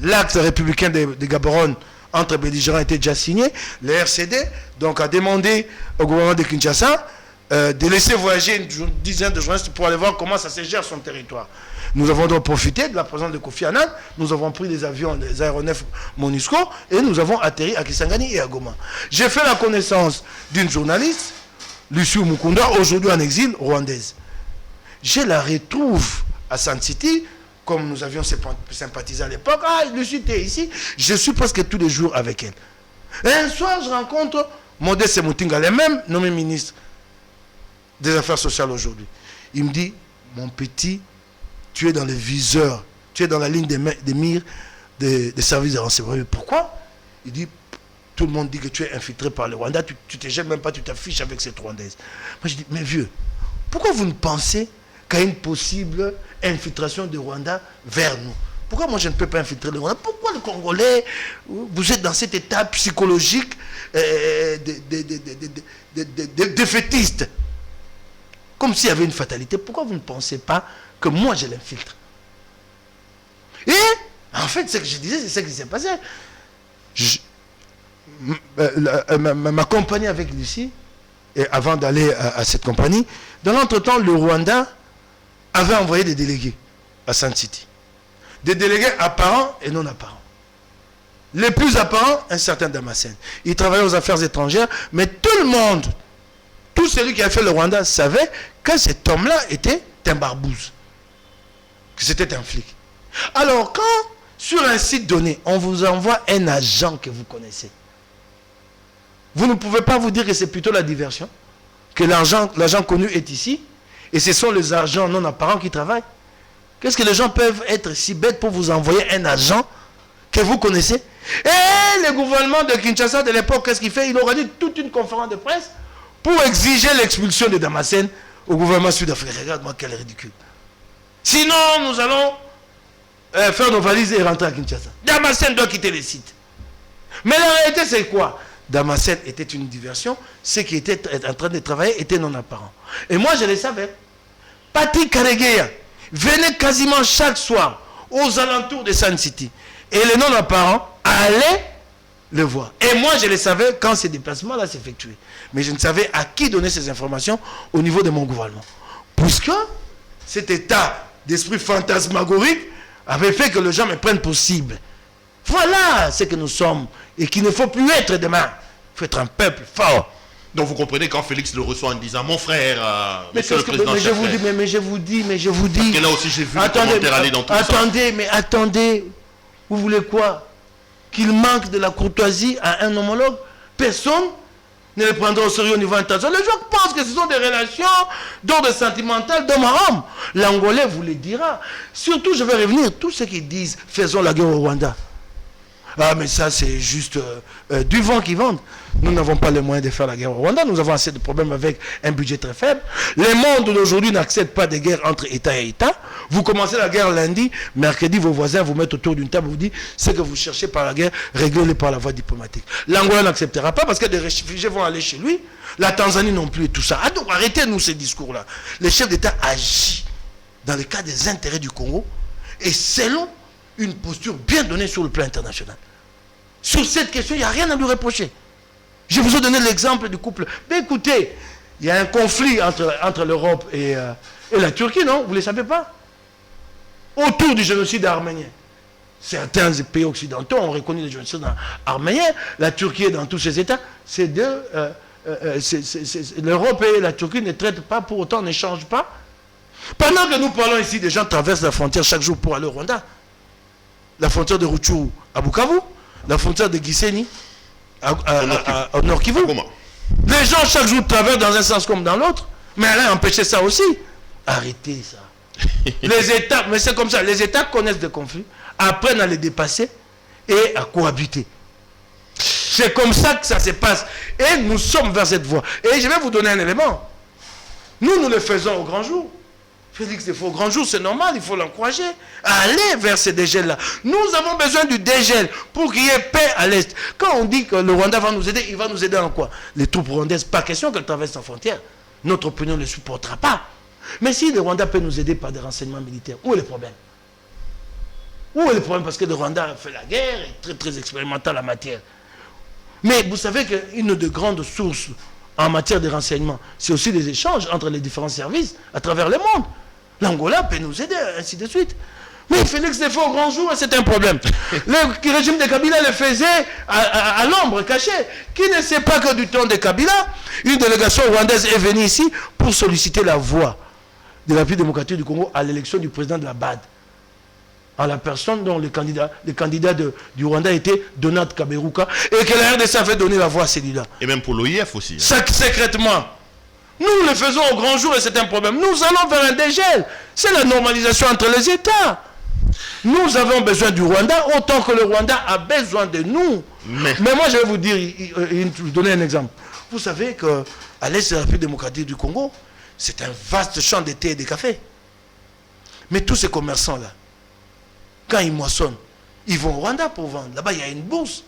L'acte républicain de Gaborone entre belligérants était déjà signé. Le RCD donc a demandé au gouvernement de Kinshasa de laisser voyager une dizaine de journalistes pour aller voir comment ça se gère son territoire. Nous avons donc profité de la présence de Kofi Annan. Nous avons pris des avions, des aéronefs MONUSCO et nous avons atterri à Kisangani et à Goma. J'ai fait la connaissance d'une journaliste, Lucie Mukunda, aujourd'hui en exil, rwandaise. Je la retrouve à Sun City, comme nous avions sympathisé à l'époque. Ah, Lucie, tu es ici. Je suis presque tous les jours avec elle. Et un soir, je rencontre Modeste Moutinga, le même nommé ministre des Affaires sociales aujourd'hui. Il me dit, mon petit, tu es dans le viseur, tu es dans la ligne des mires des services de renseignement. Pourquoi? Il dit, tout le monde dit que tu es infiltré par le Rwanda, tu te gênes même pas, tu t'affiches avec cette Rwandaise. Moi je dis, mais vieux, pourquoi vous ne pensez qu'à une possible infiltration du Rwanda vers nous? Pourquoi moi je ne peux pas infiltrer le Rwanda? Pourquoi le Congolais, vous êtes dans cet état psychologique défaitiste? Comme s'il y avait une fatalité. Pourquoi vous ne pensez pas que moi je l'infiltre? Et en fait, ce que je disais, c'est ce qui s'est passé. Ma compagnie avec Lucie, et avant d'aller à cette compagnie, dans l'entretemps, le Rwanda avait envoyé des délégués à Sun City. Des délégués apparents et non apparents. Les plus apparents, un certain Damascène. Il travaillait aux affaires étrangères, mais tout le monde, tout celui qui a fait le Rwanda savait que cet homme-là était un barbouze, que c'était un flic. Alors quand, sur un site donné, on vous envoie un agent que vous connaissez, vous ne pouvez pas vous dire que c'est plutôt la diversion, que l'agent connu est ici, et ce sont les agents non apparents qui travaillent. Qu'est-ce que les gens peuvent être si bêtes pour vous envoyer un agent que vous connaissez? Et le gouvernement de Kinshasa de l'époque, qu'est-ce qu'il fait? Il organise toute une conférence de presse pour exiger l'expulsion de Damascène au gouvernement sud-africain. Regarde-moi quel ridicule. Sinon, nous allons faire nos valises et rentrer à Kinshasa. Damascène doit quitter le site. Mais la réalité, c'est quoi? Damascène était une diversion. Ceux qui étaient en train de travailler étaient non apparents. Et moi, je le savais. Patrick Karegeya venait quasiment chaque soir aux alentours de Sun City. Et les non apparents allaient le voir. Et moi, je le savais quand ces déplacements-là s'effectuaient. Mais je ne savais à qui donner ces informations au niveau de mon gouvernement. Puisque cet état d'esprit fantasmagorique avait fait que les gens me prennent pour cible. Voilà ce que nous sommes et qu'il ne faut plus être demain. Il faut être un peuple fort. Donc vous comprenez quand Félix le reçoit en disant mon frère, monsieur le président, mais je vous dis. Parce que là aussi j'ai vu les commentaires aller dans tous les sens. Attendez, vous voulez quoi? Qu'il manque de la courtoisie à un homologue? Personne ne le prendra au sérieux au niveau international. Les gens pensent que ce sont des relations d'ordre sentimental d'homme à homme. L'Angolais vous le dira. Surtout, je vais revenir, tous ceux qui disent faisons la guerre au Rwanda. Ah, mais ça, c'est juste du vent qui vente. Nous n'avons pas les moyens de faire la guerre au Rwanda. Nous avons assez de problèmes avec un budget très faible. Les mondes d'aujourd'hui n'acceptent pas de guerre entre État et État. Vous commencez la guerre lundi, mercredi, vos voisins vous mettent autour d'une table et vous disent ce que vous cherchez par la guerre, réglez-le par la voie diplomatique. L'Angola n'acceptera pas parce que des réfugiés vont aller chez lui. La Tanzanie non plus et tout ça. Ah, donc arrêtez-nous ces discours-là. Le chef d'État agit dans le cas des intérêts du Congo et selon une posture bien donnée sur le plan international. Sur cette question, il n'y a rien à lui reprocher. Je vous ai donné l'exemple du couple. Mais écoutez, il y a un conflit entre l'Europe et la Turquie, non? Vous ne le savez pas? Autour du génocide arménien. Certains pays occidentaux ont reconnu le génocide arménien. La Turquie est dans tous ses états. Ces deux, l'Europe et la Turquie ne traitent pas, pour autant n'échangent pas. Pendant que nous parlons ici, des gens traversent la frontière chaque jour pour aller au Rwanda. La frontière de Rutshuru à Bukavu, la frontière de Gisenyi au Nord Kivu. Les gens chaque jour traversent dans un sens comme dans l'autre. Mais elle a empêché ça aussi. Arrêtez ça. Les États, mais c'est comme ça, les États connaissent des conflits, apprennent à les dépasser et à cohabiter. C'est comme ça que ça se passe. Et nous sommes vers cette voie. Et je vais vous donner un élément. Nous le faisons au grand jour. Félix, il faut au grand jour, c'est normal, il faut l'encourager à aller vers ces dégels-là. Nous avons besoin du dégel pour qu'il y ait paix à l'Est. Quand on dit que le Rwanda va nous aider, il va nous aider en quoi? Les troupes rwandaises, pas question qu'elles traversent la frontière. Notre opinion ne le supportera pas. Mais si le Rwanda peut nous aider par des renseignements militaires, où est le problème? Où est le problème? Parce que le Rwanda a fait la guerre, est très très expérimental en la matière. Mais vous savez qu'une des grandes sources en matière de renseignement, c'est aussi les échanges entre les différents services à travers le monde. L'Angola peut nous aider, ainsi de suite. Mais Félix le fait au grand jour et c'est un problème. Le régime de Kabila le faisait à l'ombre, caché. Qui ne sait pas que du temps de Kabila, une délégation rwandaise est venue ici pour solliciter la voix de la République démocratique du Congo à l'élection du président de la BAD. En la personne dont le candidat du Rwanda était Donald Kaberuka et que la RDC avait donné la voix à celui-là. Et même pour l'OIF aussi. Secrètement. Nous le faisons au grand jour et c'est un problème. Nous allons vers un dégel. C'est la normalisation entre les États. Nous avons besoin du Rwanda autant que le Rwanda a besoin de nous. Mais moi, je vais vous dire, vous donner un exemple. Vous savez qu'à l'est de la République démocratique du Congo, c'est un vaste champ de thé et de café. Mais tous ces commerçants-là, quand ils moissonnent, ils vont au Rwanda pour vendre. Là-bas, il y a une bourse.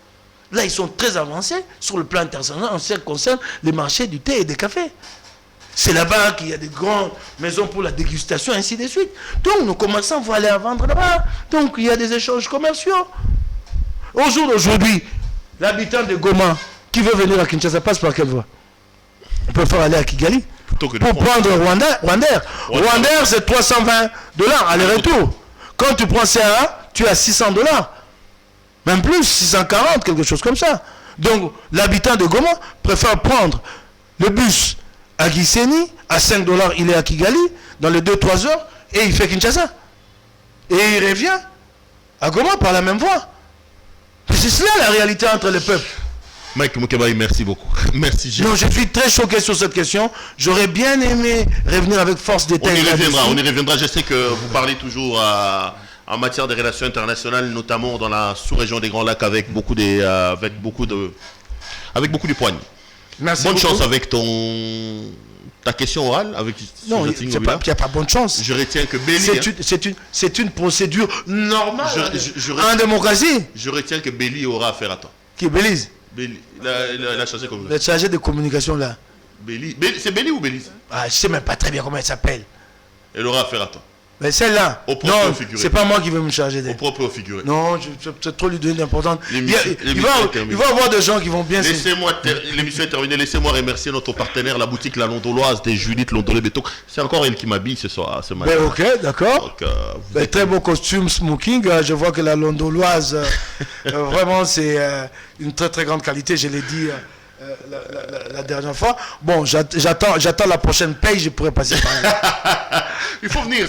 Là, ils sont très avancés sur le plan international en ce qui concerne les marchés du thé et des cafés. C'est là-bas qu'il y a des grandes maisons pour la dégustation, ainsi de suite. Donc, nos commerçants vont aller à vendre là-bas. Donc, il y a des échanges commerciaux. Au jour d'aujourd'hui, l'habitant de Goma qui veut venir à Kinshasa passe par quelle voie? On peut faire aller à Kigali pour prendre Rwandair. Rwandair, c'est $320 aller-retour. Quand tu prends CAA, tu as $600. Même plus, 640, quelque chose comme ça. Donc, l'habitant de Goma préfère prendre le bus à Gisenyi, à $5, il est à Kigali, dans les 2-3 heures, et il fait Kinshasa. Et il revient à Goma par la même voie. C'est cela la réalité entre les peuples. Mike Mukebai, merci beaucoup. Merci, Gilles. Non, je suis très choqué sur cette question. J'aurais bien aimé revenir avec force détail. On y reviendra. Je sais que vous parlez toujours en matière de relations internationales, notamment dans la sous-région des Grands Lacs, avec beaucoup de poignes. Merci bonne beaucoup. Chance avec ta question orale. Non, il n'y a pas bonne chance. Je retiens que Béli... C'est une procédure normale en démocratie. Je retiens que Béli aura affaire à toi. Qui est Bélise? Béli, la chargée comme Le chargé de communication là. Béli. C'est Béli ou Bélise? Je ne sais même pas très bien comment elle s'appelle. Elle aura affaire à toi. Mais celle-là, non, c'est pas moi qui vais me charger d'elle. Au propre au figuré. Non, c'est trop lui donner d'importance. Il va y avoir des gens qui vont bien... L'émission est terminée. Laissez-moi remercier notre partenaire, la boutique La Londoloise de Judith Londolé Béton. C'est encore elle qui m'habille ce soir, ce matin. Ok, d'accord. Très beau costume smoking. Je vois que La Londoloise, vraiment, c'est une très très grande qualité. Je l'ai dit... La dernière fois. Bon, j'attends la prochaine paye, je pourrais passer par là. Il faut venir,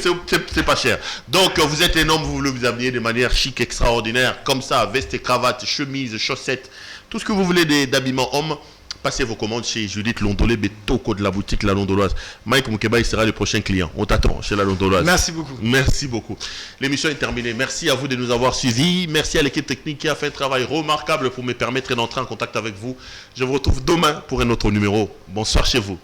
c'est pas cher. Donc, vous êtes un homme, vous voulez vous habiller de manière chic, extraordinaire, comme ça, veste et cravate, chemise, chaussettes, tout ce que vous voulez d'habillement homme. Passez vos commandes chez Judith Londolé Betoko de la boutique La Londoloise. Mike Mukebai sera le prochain client. On t'attend chez La Londoloise. Merci beaucoup. Merci beaucoup. L'émission est terminée. Merci à vous de nous avoir suivis. Merci à l'équipe technique qui a fait un travail remarquable pour me permettre d'entrer en contact avec vous. Je vous retrouve demain pour un autre numéro. Bonsoir chez vous.